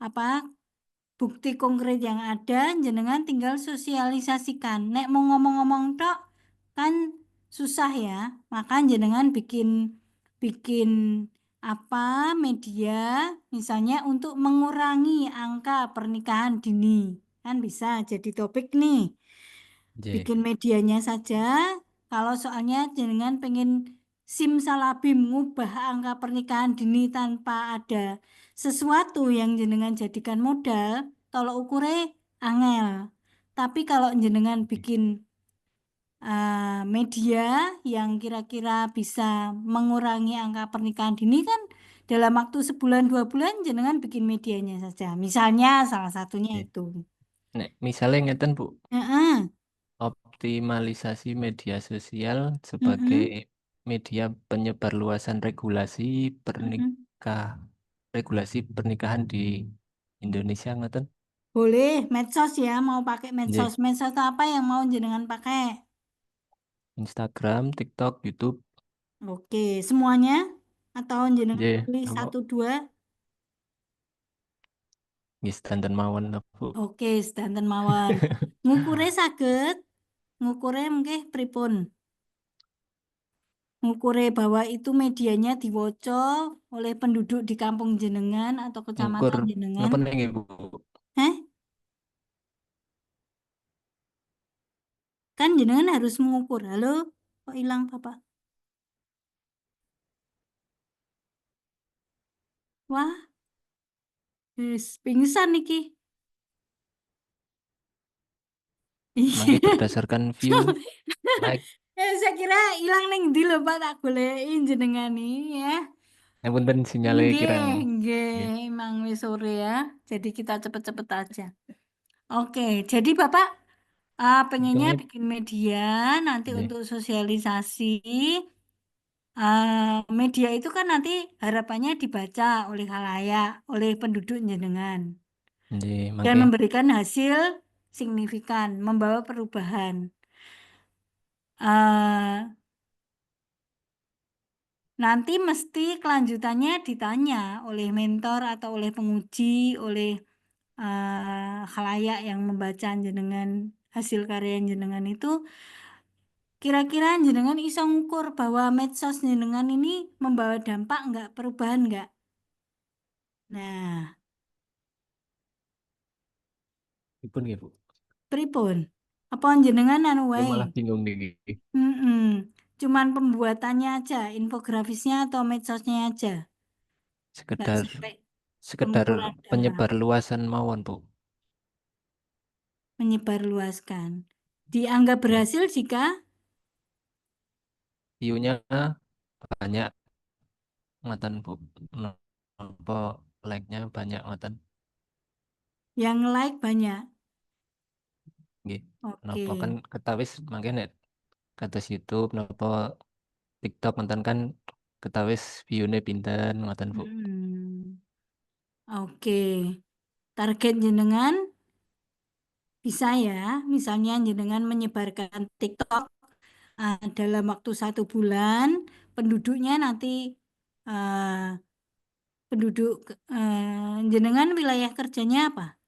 apa? Bukti konkret yang ada, jenengan tinggal sosialisasikan. Nek mau ngomong-ngomong tok kan susah ya, maka jenengan bikin bikin apa media misalnya untuk mengurangi angka pernikahan dini. Kan bisa jadi topik nih. Nggih. Bikin medianya saja. Kalau soalnya jenengan pengen simsalabim mengubah angka pernikahan dini tanpa ada sesuatu yang jenengan jadikan modal, tolok ukure angel. Tapi kalau jenengan bikin media yang kira-kira bisa mengurangi angka pernikahan dini kan dalam waktu sebulan 2 bulan jenengan bikin medianya saja. Misalnya salah satunya Nggih. itu. Nek misale ngeten Bu, Heeh. optimalisasi media sosial Mm-mm. sebagai media penyebar luasan regulasi pernikahan di Indonesia ngoten. Boleh, medsos ya, mau pakai medsos. Nggih. Medsos apa yang mau jenengan pakai? Instagram, TikTok, YouTube. Oke, semuanya? Atau jenengan Nggih. pilih Napa? 1 2? Nggih sedanten mawon lah Bu. Oke, sedanten mawon. Ngukure saged, ngukure mungkin pripun? Ngukure bahwa itu medianya diwoco oleh penduduk di kampung jenengan atau Ngukur kecamatan jenengan. napa nggih Bu? Heh? Kan jenengan harus mengukur. Halo, kok hilang Bapak? Wah, pingsan niki. Mangke berdasarkan view, like. Saya kira hilang neng di lho Pak, tak golekin jenengan nih ya. Punten sinyale kirang. Nggih, Nggih. emang wis sore ya. Jadi kita cepet-cepet aja. Oke, jadi Bapak pengennya Untungnya bikin media nanti nggih. untuk sosialisasi. Media itu kan nanti harapannya dibaca oleh khalayak, oleh penduduk jenengan. Nggih, Dan mangke. memberikan hasil signifikan, membawa perubahan. eh Nanti mesti kelanjutannya ditanya oleh mentor atau oleh penguji, oleh khalayak yang membaca jenengan hasil karya jenengan itu. Kira-kira jenengan iso ngukur bahwa medsos jenengan ini membawa dampak enggak, perubahan enggak? Nah, Pripun nggih, Bu? pripun? Apa jenengan anu Saya wae? malah bingung niki. cuman pembuatannya aja, infografisnya atau medsosnya aja, nggak Sekedar sampai pengumpulan data, penyebar luasan mawon, Bu. menyebarluaskan. Dianggap berhasil jika View-nya banyak ngoten, Bu. Napa like-nya banyak ngoten. yang like banyak. Nggih. Oke. Napa kan ketawis mangke nek kados YouTube napa TikTok ngoten kan ketawis view-ne pinten ngoten, Bu. Oke. Target jenengan bisa ya, misalnya jenengan menyebarkan TikTok dalam waktu 1 bulan, penduduknya nanti penduduk jenengan wilayah kerjanya apa?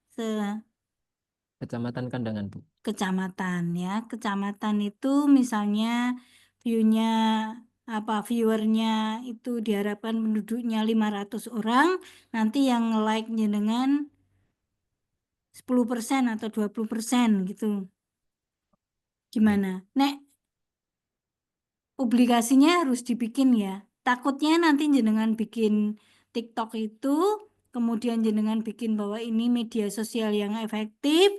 Kecamatan Kandangan, Bu. Kecamatan ya, kecamatan itu misalnya view-nya viewernya itu diharapkan penduduknya 500 orang, nanti yang like jenengan 10% atau 20% gitu. Gimana? Nek publikasinya harus dibikin ya. Takutnya nanti jenengan bikin TikTok itu, kemudian jenengan bikin bahwa ini media sosial yang efektif,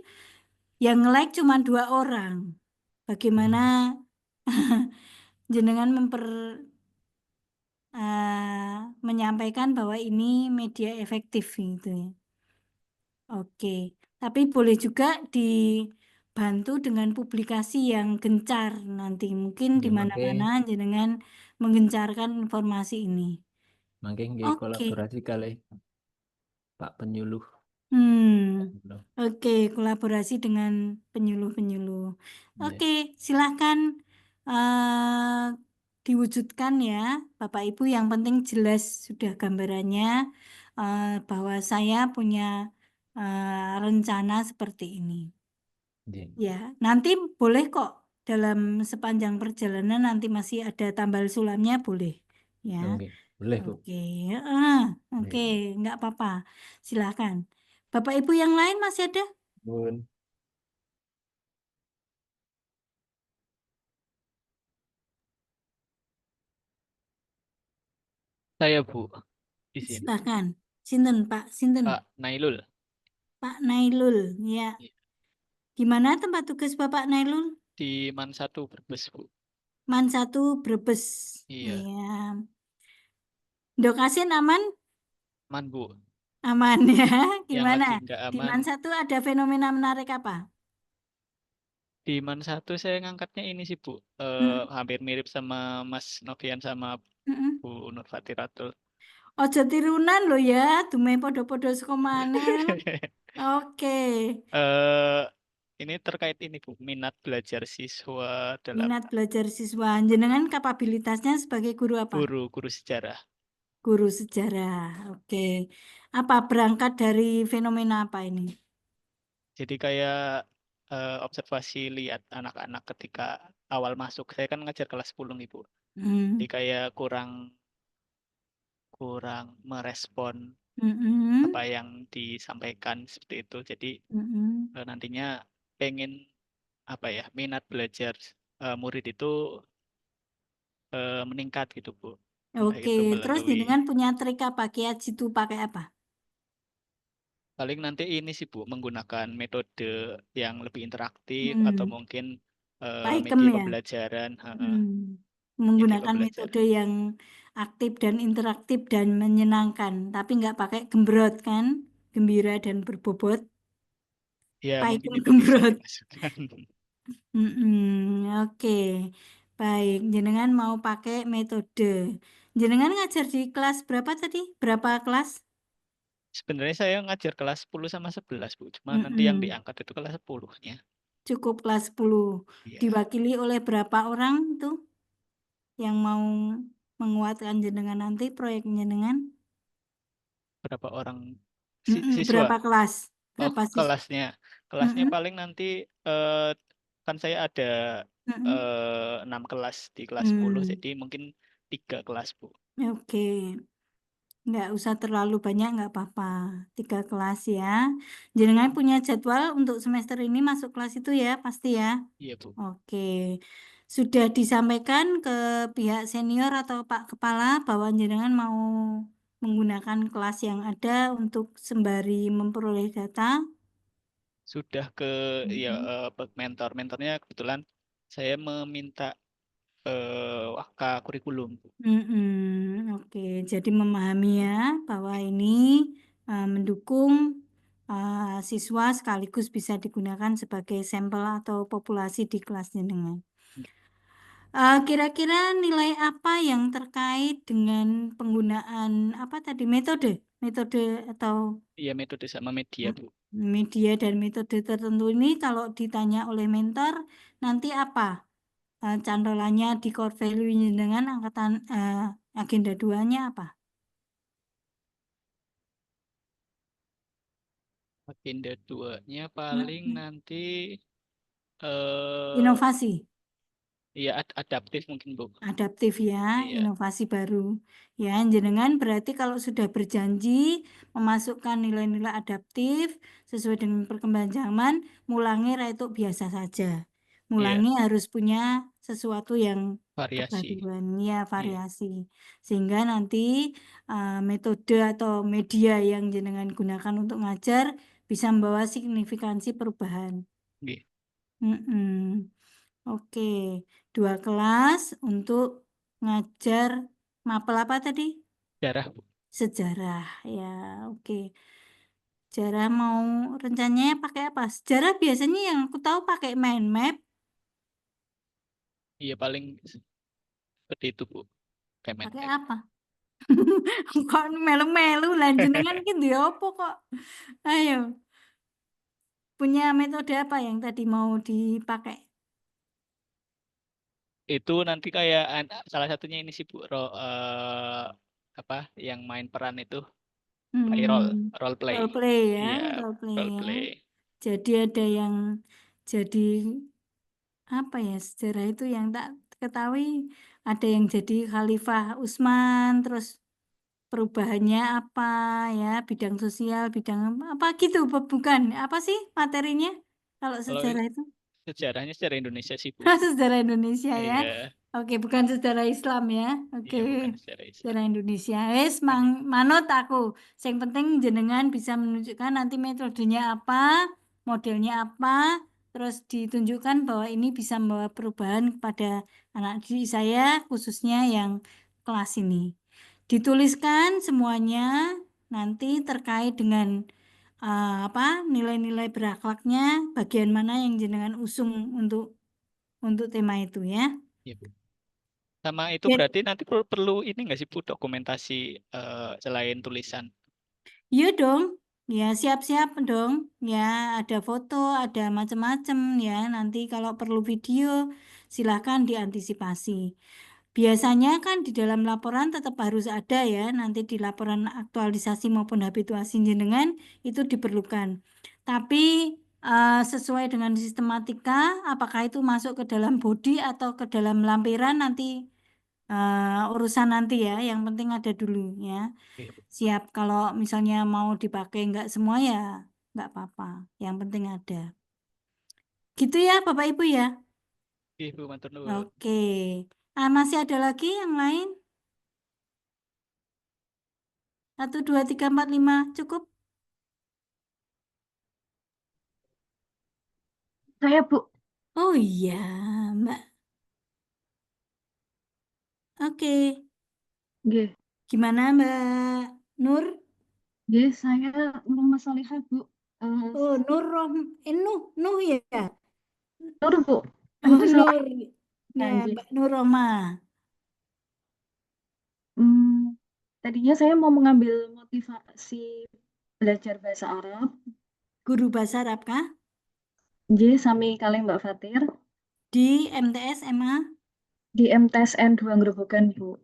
yang like cuma 2 orang. Bagaimana jenengan menyampaikan bahwa ini media efektif gitu ya. Oke, tapi boleh juga dibantu dengan publikasi yang gencar nanti. Mungkin di mana-mana jenengan menggencarkan informasi ini. Mangke nggih kolaborasi kali Pak Penyuluh. Oke, kolaborasi dengan penyuluh-penyuluh. Oke, silakan diwujudkan ya, Bapak Ibu. Yang penting jelas sudah gambarannya bahwa saya punya rencana seperti ini. Ya, nanti boleh kok dalam sepanjang perjalanan nanti masih ada tambal sulamnya boleh. Ya, boleh Bu. Oke, nggak apa-apa. Silakan. Bapak Ibu yang lain masih ada? Bun. Saya Bu, di sini. Silakan. Sinten Pak? Sinten? Pak Nailul. Pak Nailul, ya. Di mana tempat tugas Bapak Nailul? Di Man 1 Brebes Bu. Man 1 Brebes. Iya. Ya. Dokasin aman? Aman Bu. Aman ya. Gimana? Yang lagi nggak Di aman. Man 1 ada fenomena menarik apa? Di Man 1 saya ngangkatnya ini sih Bu. Hampir mirip sama Mas Novian sama Bu Nur Fatiratul. Ojo tirunan lo ya, dume podo-podo saka maneh. Oke. Ini terkait ini Bu, minat belajar siswa dalam Minat belajar siswa. Jenengan kapabilitasnya sebagai guru apa? Guru sejarah. Guru sejarah. Oke. Apa berangkat dari fenomena apa ini? Jadi kayak observasi lihat anak-anak ketika awal masuk. Saya kan ngajar kelas 10 nih Bu. Jadi kayak kurang merespon apa yang disampaikan seperti itu. Jadi nantinya pengen minat belajar murid itu meningkat gitu Bu. Oke, terus jenengan punya trik apa? Kiat situ pakai apa? Paling nanti ini sih Bu, menggunakan metode yang lebih interaktif atau mungkin media pembelajaran. Menggunakan metode yang aktif dan interaktif dan menyenangkan, tapi nggak pakai gembrot kan? Gembira dan berbobot. Ya, pahit mungkin dan itu bisa gembrot. dimasukkan. Oke, baik. Jenengan mau pakai metode. Jenengan ngajar di kelas berapa tadi? Berapa kelas? Sebenarnya saya ngajar kelas 10 sama 11 Bu. Cuma nanti yang diangkat itu kelas 10-nya. Cukup kelas 10. Diwakili oleh berapa orang tuh yang mau menguatkan jenengan nanti proyek jenengan? Berapa orang Berapa siswa? kelas? Berapa kelasnya. Kelasnya paling nanti kan saya ada 6 kelas di kelas 10, jadi mungkin 3 kelas Bu. Oke. Nggak usah terlalu banyak, nggak apa-apa. 3 kelas ya. Jenengan punya jadwal untuk semester ini masuk kelas itu ya, pasti ya? Iya Bu. Oke. Sudah disampaikan ke pihak senior atau Pak Kepala bahwa jenengan mau menggunakan kelas yang ada untuk sembari memperoleh data? Sudah ke ya mentornya kebetulan saya meminta kurikulum. Oke, jadi memahami ya bahwa ini mendukung siswa sekaligus bisa digunakan sebagai sampel atau populasi di kelas jenengan. Kira-kira nilai apa yang terkait dengan penggunaan apa tadi metode atau Iya, metode sama media, Bu. media dan metode tertentu ini kalau ditanya oleh mentor nanti apa cantolannya di core value dengan angkatan agenda 2-nya apa? Agenda 2-nya paling nanti Inovasi. Iya, adaptif mungkin, Bu. Adaptif ya, Iya. inovasi baru. Ya, jenengan berarti kalau sudah berjanji memasukkan nilai-nilai adaptif sesuai dengan perkembangan zaman, mulangi itu biasa saja. Mulangi harus punya sesuatu yang Variasi. kebaruan, ya variasi. Sehingga nanti metode atau media yang jenengan gunakan untuk ngajar bisa membawa signifikansi perubahan. Iya. Oke, 2 kelas untuk ngajar mapel apa tadi? Sejarah, Bu. Sejarah, ya oke. Sejarah mau rencananya pakai apa? Sejarah biasanya yang aku tahu pakai mind map. Iya, paling seperti itu, Bu. Pakai apa? Kok melu-melu lanjenengan gitu ya apa kok? Ayo. Punya metode apa yang tadi mau dipakai? Itu nanti kayak salah satunya ini sih, Bu, apa yang main peran itu play role play. Role play ya, Iya, role play role ya. play. Jadi ada yang jadi apa ya, sejarah itu yang tak ketahui ada yang jadi Khalifah Utsman, terus perubahannya apa ya, bidang sosial, bidang apa gitu, bukan? Apa sih materinya kalau Kalau sejarah itu? sejarahnya sejarah Indonesia sih, Bu. Sejarah Indonesia ya. Iya. Oke, bukan sejarah Islam ya. Oke. Iya, bukan sejarah Islam. Sejarah Indonesia. Manut aku. Yang penting jenengan bisa menunjukkan nanti metodenya apa, modelnya apa, terus ditunjukkan bahwa ini bisa membawa perubahan kepada anak didik saya, khususnya yang kelas ini. Dituliskan semuanya nanti terkait dengan apa nilai-nilai berakhlaknya, bagian mana yang jenengan usung untuk tema itu ya. Iya, Bu. Sama itu berarti nanti perlu ini nggak sih, Bu, dokumentasi selain tulisan? Iya dong, ya siap-siap dong, ya ada foto, ada macam-macam ya. Nanti kalau perlu video, silahkan diantisipasi. Biasanya kan di dalam laporan tetap harus ada ya, nanti di laporan aktualisasi maupun habituasi jenengan itu diperlukan. Tapi sesuai dengan sistematika, apakah itu masuk ke dalam body atau ke dalam lampiran nanti urusan nanti ya, yang penting ada dulu ya. Siap kalau misalnya mau dipakai enggak semua ya enggak apa-apa, yang penting ada. Gitu ya Bapak Ibu ya. Ibu, matur nuwun. Oke. Masih ada lagi yang lain? 1, 2, 3, 4, 5 cukup? Saya, Bu. Oh iya, Mbak. Oke. Nggih. Gimana Mbak Nur? Nggih, saya Mas Salihah, Bu. Oh, Nuh ya? Nur, Bu. Oh, Nur. Ya, Mbak Nur Roma. Tadinya saya mau mengambil motivasi belajar bahasa Arab. Guru bahasa Arab kah? Nggih, sami kalih Mbak Fatir. Di MTS MA? Di MTSN 2 Grobogan, Bu.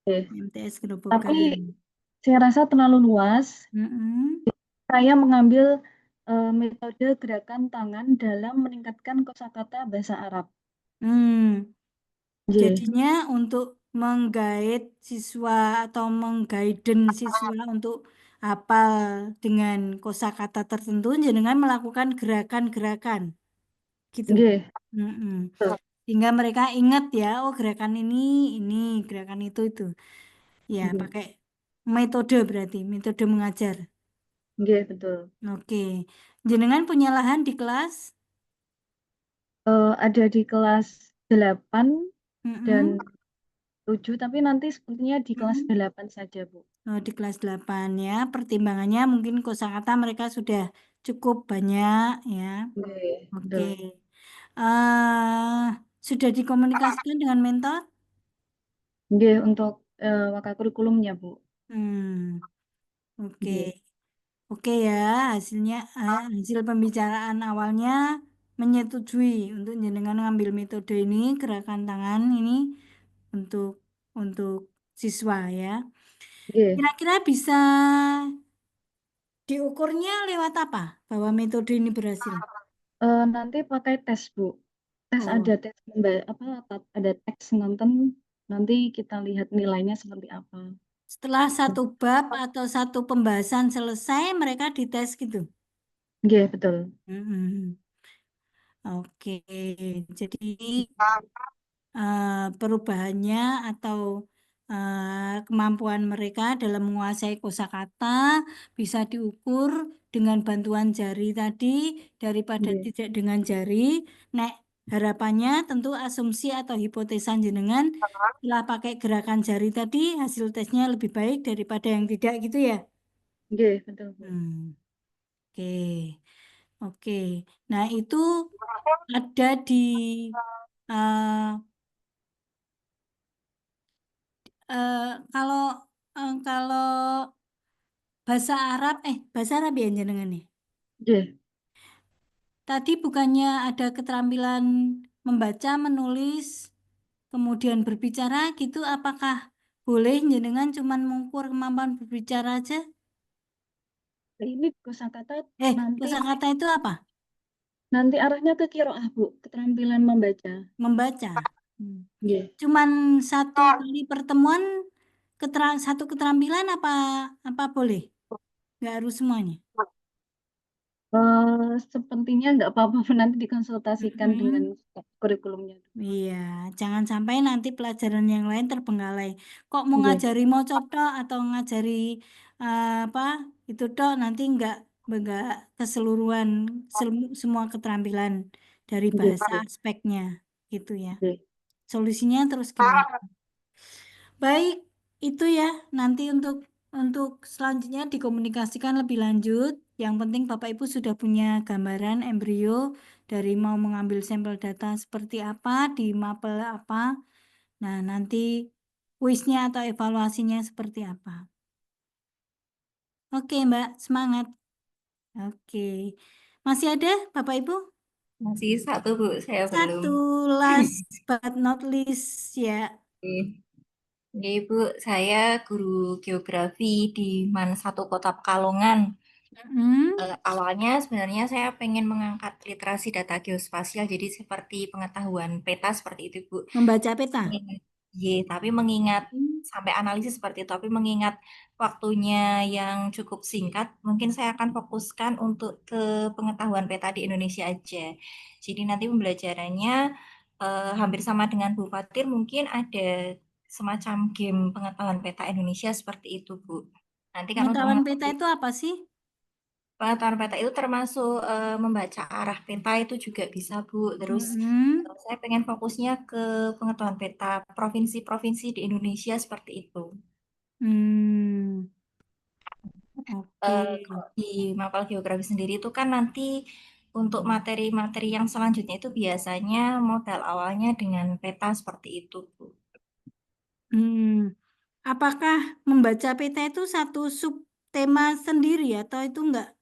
MTS Grobogan. Tapi saya rasa terlalu luas. Saya mengambil metode gerakan tangan dalam meningkatkan kosakata bahasa Arab. Jadinya untuk menggait siswa atau menggaiden siswa untuk hafal dengan kosakata tertentu, jenengan melakukan gerakan-gerakan gitu. Sehingga mereka ingat ya, oh gerakan ini, gerakan itu. Ya, Nggih. pakai metode berarti, metode mengajar. Nggih, betul. Oke. Jenengan punya lahan di kelas? Ada di kelas 8 dan Mm-mm. 7, tapi nanti sepertinya di kelas Mm-mm. 8 saja, Bu. Oh, di kelas 8 ya. Pertimbangannya mungkin kosakata mereka sudah cukup banyak ya. Nggih, Oke. betul. Sudah dikomunikasikan dengan mentor? Nggih, untuk wakil kurikulumnya, Bu. Oke. Nggih. Oke ya, hasil pembicaraan awalnya menyetujui untuk jenengan ngambil metode ini, gerakan tangan ini untuk siswa ya. Nggih. Kira-kira bisa diukurnya lewat apa bahwa metode ini berhasil? Nanti pakai tes, Bu. Tes Oh, ada tes ada teks nonton, nanti kita lihat nilainya seperti apa. setelah satu bab atau satu pembahasan selesai, mereka dites gitu. Nggih, betul. Oke, jadi perubahannya atau kemampuan mereka dalam menguasai kosakata bisa diukur dengan bantuan jari tadi daripada Nggih. tidak dengan jari. Nek harapannya tentu asumsi atau hipotesa jenengan setelah pakai gerakan jari tadi hasil tesnya lebih baik daripada yang tidak gitu ya. Nggih, betul, Bu. Oke. Oke. Nah, itu ada di kalau bahasa Arab ya jenengan nih. Nggih. Tadi bukannya ada keterampilan membaca, menulis, kemudian berbicara gitu, apakah boleh jenengan cuman mengukur kemampuan berbicara aja? Ini kosakata Kosakata itu apa? nanti arahnya ke qiraah, Bu, keterampilan membaca. Membaca. Nggih. Cuman satu kali pertemuan satu keterampilan apa boleh? Nggak harus semuanya. Sepertinya nggak apa-apa, nanti dikonsultasikan dengan kurikulumnya. Iya, jangan sampai nanti pelajaran yang lain terbengkalai. Kok mau Nggih. ngajari mocop tok atau ngajari apa itu tok nanti nggak keseluruhan semua keterampilan dari Nggih, bahasa nggih. aspeknya gitu ya. Nggih. Solusinya terus gimana? Baik, itu ya nanti untuk selanjutnya dikomunikasikan lebih lanjut. Yang penting Bapak Ibu sudah punya gambaran embrio dari mau mengambil sampel data seperti apa, di mapel apa. Nah, nanti kuisnya atau evaluasinya seperti apa. Oke, Mbak, semangat. Oke. Masih ada Bapak Ibu? Masih satu, Bu, saya belum. Satu, last but not least ya. Oke, Bu, saya guru geografi di MAN 1 Kota Pekalongan. Awalnya sebenarnya saya pengen mengangkat literasi data geospasial, jadi seperti pengetahuan peta seperti itu, Bu. Membaca peta? Iya, tapi mengingat sampai analisis seperti itu, tapi mengingat waktunya yang cukup singkat, mungkin saya akan fokuskan untuk ke pengetahuan peta di Indonesia aja. Jadi nanti pembelajarannya hampir sama dengan Bu Fatir, mungkin ada semacam game pengetahuan peta Indonesia seperti itu, Bu. Nanti kan untuk Pengetahuan peta itu apa sih? pengetahuan peta itu termasuk membaca arah peta itu juga bisa, Bu. Terus saya pengen fokusnya ke pengetahuan peta provinsi-provinsi di Indonesia seperti itu. Kalau di mapel geografi sendiri itu kan nanti untuk materi-materi yang selanjutnya itu biasanya modal awalnya dengan peta seperti itu, Bu. Apakah membaca peta itu satu subtema sendiri atau itu enggak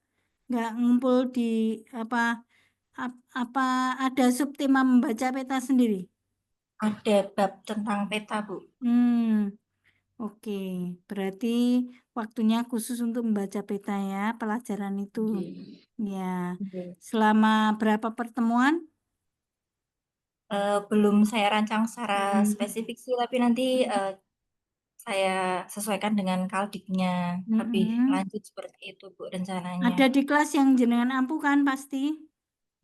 ngumpul di apa ada subtema membaca peta sendiri? Ada bab tentang peta, Bu. Oke, berarti waktunya khusus untuk membaca peta ya, pelajaran itu. Ya, selama berapa pertemuan? Belum saya rancang secara spesifik sih, tapi nanti saya sesuaikan dengan kaldiknya lebih lanjut seperti itu, Bu, rencananya. Ada di kelas yang jenengan ampu kan pasti?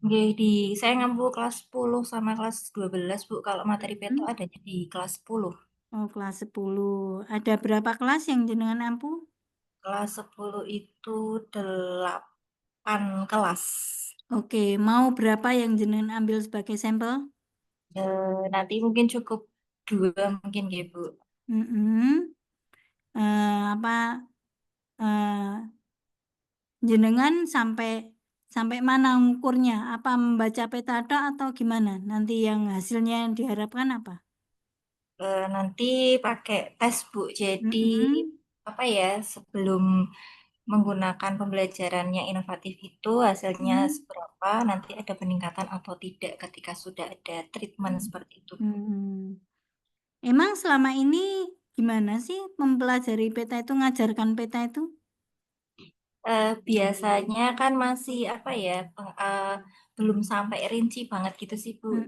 Saya ngambil kelas 10 sama kelas 12, Bu. Kalau materi peto adanya di kelas 10. Oh, kelas 10. Ada berapa kelas yang jenengan ampu? Kelas 10 itu 8 kelas. Oke, mau berapa yang jenengan ambil sebagai sampel? Nanti mungkin cukup 2 mungkin ya, Bu. Apa jenengan sampai mana ukurnya? Apa membaca peta tok atau gimana? Nanti yang hasilnya yang diharapkan apa? Nanti pakai tes, Bu. Jadi apa ya, sebelum menggunakan pembelajarannya inovatif itu hasilnya seberapa, nanti ada peningkatan atau tidak ketika sudah ada treatment seperti itu. Emang selama ini gimana sih mempelajari peta itu, ngajarkan peta itu? Biasanya kan masih apa ya, belum sampai rinci banget gitu sih, Bu.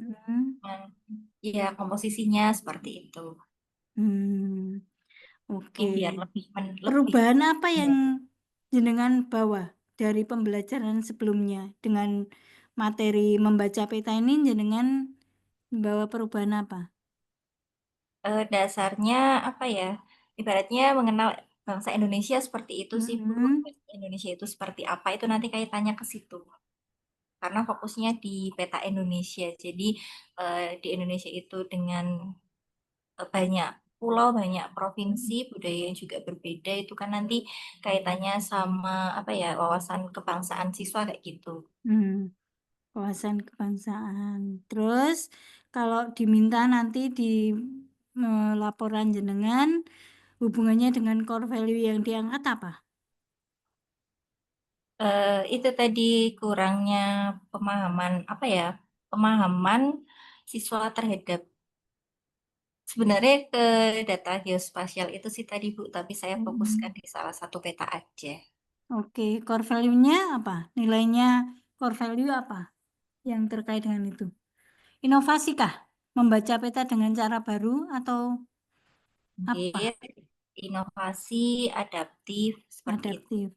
Ya, komposisinya seperti itu. Oke. Biar lebih Perubahan apa yang jenengan bawa dari pembelajaran sebelumnya dengan materi membaca peta ini, jenengan bawa perubahan apa? Dasarnya apa ya, ibaratnya mengenal bangsa Indonesia seperti itu sih, Bu. Indonesia itu seperti apa, itu nanti kaitannya ke situ. Karena fokusnya di peta Indonesia. Jadi di Indonesia itu dengan banyak pulau, banyak provinsi, budaya yang juga berbeda, itu kan nanti kaitannya sama apa ya, wawasan kebangsaan siswa kayak gitu. Wawasan kebangsaan. Terus kalau diminta nanti di laporan jenengan, hubungannya dengan core value yang diangkat apa? Itu tadi kurangnya pemahaman apa ya, pemahaman siswa terhadap sebenarnya ke data geospasial itu sih tadi, Bu, tapi saya fokuskan di salah satu peta aja. Oke, core value-nya apa? Nilainya core value apa yang terkait dengan itu? Inovasi kah? Membaca peta dengan cara baru atau apa? Inovasi, adaptif, seperti itu. Adaptif.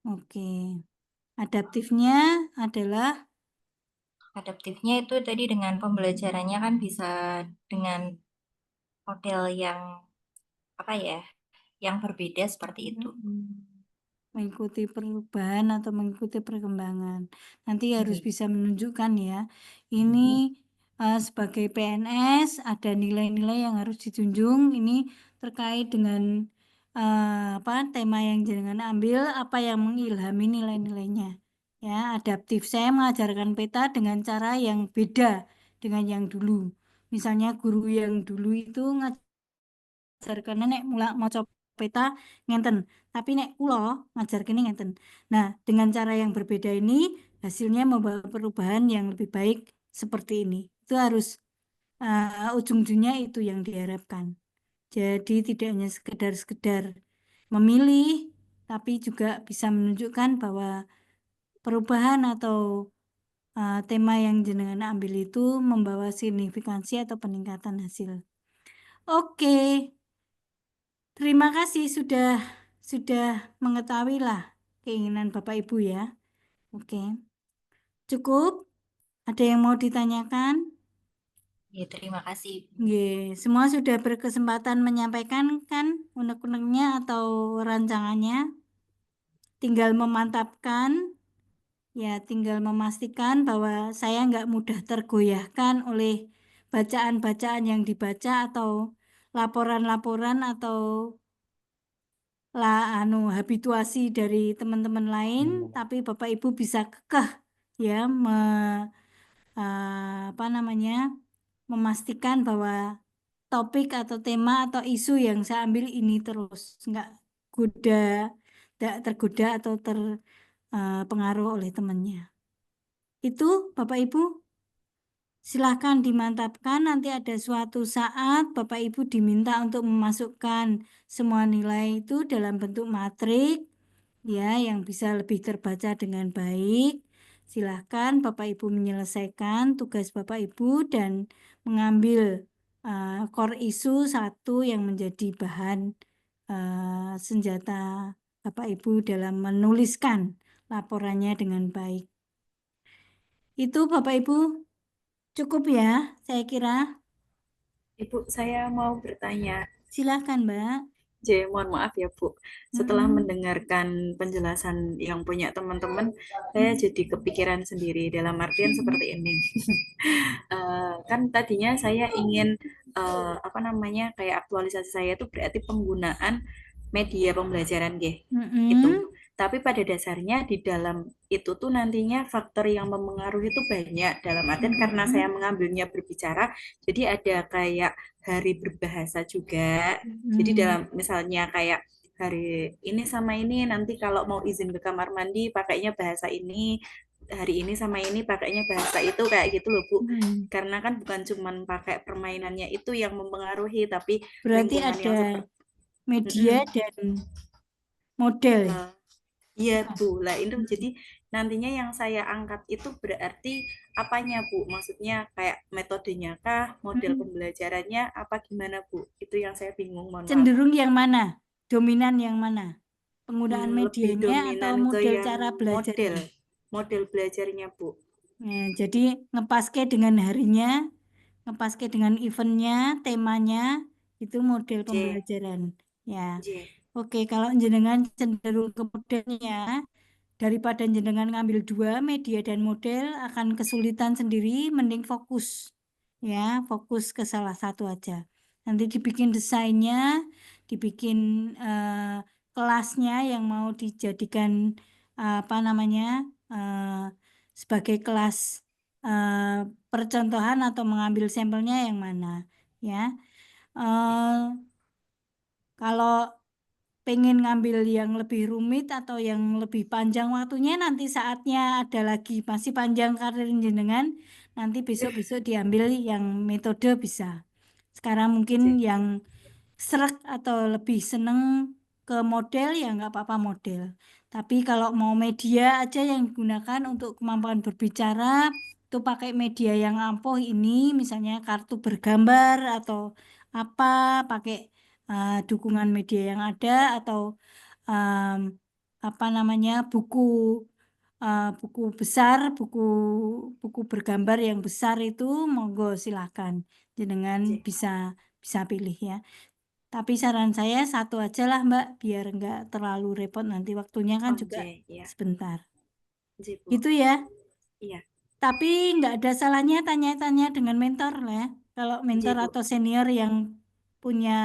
Oke. Adaptifnya adalah? Adaptifnya itu tadi dengan pembelajarannya kan bisa dengan model yang apa ya, yang berbeda seperti itu. Mengikuti perubahan atau mengikuti perkembangan. Nanti harus bisa menunjukkan ya, ini sebagai PNS ada nilai-nilai yang harus dijunjung. Ini terkait dengan tema yang jenengan ambil, apa yang mengilhami nilai-nilainya. Ya, adaptif. Saya mengajarkan peta dengan cara yang beda dengan yang dulu. Misalnya guru yang dulu itu ngajarkan nek mulak maca peta ngenten, tapi nek kula ngajarkene ngenten. Nah, dengan cara yang berbeda ini hasilnya membawa perubahan yang lebih baik seperti ini. Itu harus ujung-ujungnya itu yang diharapkan. Jadi tidak hanya sekedar memilih, tapi juga bisa menunjukkan bahwa perubahan atau tema yang jenengan ambil itu membawa signifikansi atau peningkatan hasil. Oke. Terima kasih sudah mengetahui lah keinginan Bapak Ibu ya. Oke. Cukup? Ada yang mau ditanyakan? Ya, terima kasih. Semua sudah berkesempatan menyampaikan kan unek-uneknya atau rancangannya? Tinggal memantapkan, ya tinggal memastikan bahwa saya nggak mudah tergoyahkan oleh bacaan-bacaan yang dibaca atau laporan-laporan atau habituasi dari teman-teman lain, tapi Bapak Ibu bisa kekeh ya memastikan bahwa topik atau tema atau isu yang saya ambil ini terus nggak tergoda atau terpengaruh oleh temannya. Itu Bapak Ibu silahkan dimantapkan, nanti ada suatu saat Bapak Ibu diminta untuk memasukkan semua nilai itu dalam bentuk matrik ya yang bisa lebih terbaca dengan baik. Silahkan Bapak Ibu menyelesaikan tugas Bapak Ibu dan mengambil core isu satu yang menjadi bahan senjata Bapak Ibu dalam menuliskan laporannya dengan baik. Itu Bapak Ibu cukup ya, saya kira. Ibu, saya mau bertanya. Silahkan Mbak. Mohon maaf ya Bu. Setelah mendengarkan penjelasan yang punya teman-teman, saya jadi kepikiran sendiri dalam artian seperti ini. Kan tadinya saya ingin apa namanya kayak aktualisasi saya itu berarti penggunaan media pembelajaran itu. Tapi pada dasarnya di dalam itu tuh nantinya faktor yang mempengaruhi itu banyak. Dalam artian karena saya mengambilnya berbicara, jadi ada kayak hari berbahasa juga. Jadi dalam misalnya kayak hari ini sama ini nanti kalau mau izin ke kamar mandi pakainya bahasa ini, hari ini sama ini pakainya bahasa itu kayak gitu loh Bu. Karena kan bukan cuman pakai permainannya itu yang mempengaruhi, tapi berarti lingkungan yang ada media dan model. Iya Bu, lah itu jadi nantinya yang saya angkat itu berarti apanya Bu? Maksudnya kayak metodenya kah, model pembelajarannya apa gimana Bu? Itu yang saya bingung, mohon maaf. Cenderung yang mana? Dominan yang mana? Penggunaan Lebih medianya atau dominan ke model yang cara belajar? model belajarnya Bu. Ya, jadi ngepaske dengan harinya, ngepaske dengan eventnya, temanya, itu model pembelajaran. Ya, oke. Kalau jenengan cenderung ke modelnya, daripada jenengan ngambil dua media dan model akan kesulitan sendiri, mending fokus. Ya, fokus ke salah satu aja. Nanti dibikin desainnya, dibikin kelasnya yang mau dijadikan apa namanya sebagai kelas percontohan atau mengambil sampelnya yang mana, ya. Kalau pengen ngambil yang lebih rumit atau yang lebih panjang waktunya, nanti saatnya ada lagi masih panjang karir jenengan, nanti besok-besok diambil yang metode bisa. Sekarang mungkin yang serak atau lebih seneng ke model ya nggak apa-apa model. Tapi kalau mau media aja yang digunakan untuk kemampuan berbicara, itu pakai media yang ampuh ini, misalnya kartu bergambar atau apa, pakai dukungan media yang ada atau apa namanya buku besar, buku bergambar yang besar itu monggo silakan jenengan bisa pilih ya. Tapi saran saya satu aja lah Mbak, biar nggak terlalu repot nanti waktunya kan juga sebentar. Gitu ya. Iya. Tapi nggak ada salahnya tanya-tanya dengan mentor lah ya. Kalau mentor atau senior yang punya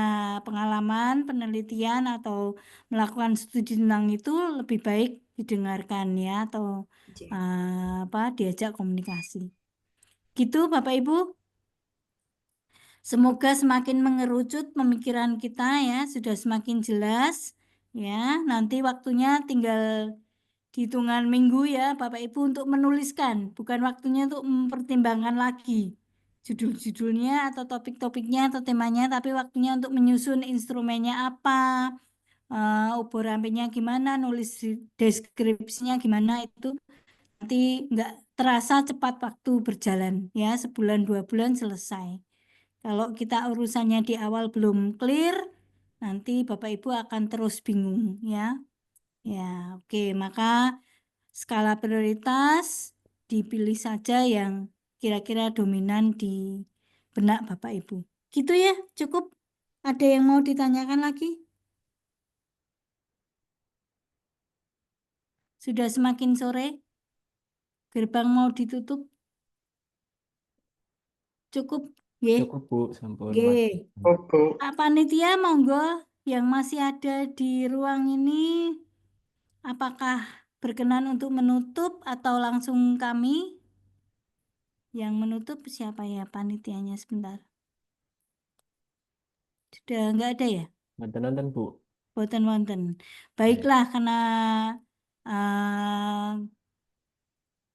pengalaman, penelitian atau melakukan studi tentang itu lebih baik didengarkan ya atau diajak komunikasi. Gitu Bapak Ibu. Semoga semakin mengerucut pemikiran kita ya, sudah semakin jelas ya. Nanti waktunya tinggal hitungan minggu ya Bapak Ibu untuk menuliskan, bukan waktunya untuk mempertimbangkan lagi judul-judulnya atau topik-topiknya atau temanya, tapi waktunya untuk menyusun instrumennya apa, ubur rampingnya gimana, nulis deskripsinya gimana, itu nanti nggak terasa cepat waktu berjalan ya, sebulan 2 bulan selesai. Kalau kita urusannya di awal belum clear, nanti Bapak Ibu akan terus bingung ya. Ya, oke, maka skala prioritas dipilih saja yang kira-kira dominan di benak Bapak Ibu. Gitu ya, cukup. Ada yang mau ditanyakan lagi? Sudah semakin sore. Gerbang mau ditutup. Cukup, nggih. Cukup Bu, sampun. Nggih. Pak Panitia monggo yang masih ada di ruang ini, apakah berkenan untuk menutup atau langsung kami? Yang menutup siapa ya panitianya sebentar? Sudah enggak ada ya? Nonton Bu. Wonten. Baiklah, karena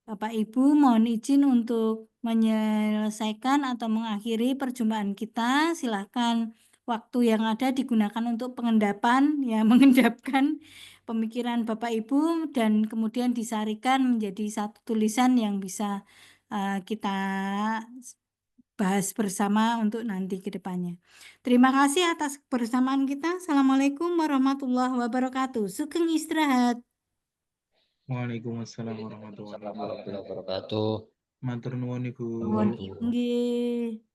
Bapak Ibu mohon izin untuk menyelesaikan atau mengakhiri perjumpaan kita. Silakan waktu yang ada digunakan untuk pengendapan, ya mengendapkan pemikiran Bapak Ibu dan kemudian disarikan menjadi satu tulisan yang bisa kita bahas bersama untuk nanti ke depannya. Terima kasih atas kebersamaan kita. Assalamualaikum warahmatullahi wabarakatuh. Sugeng istirahat. Waalaikumsalam warahmatullahi wabarakatuh. Matur nuwun Ibu. Nuwun Ibu. Nggih.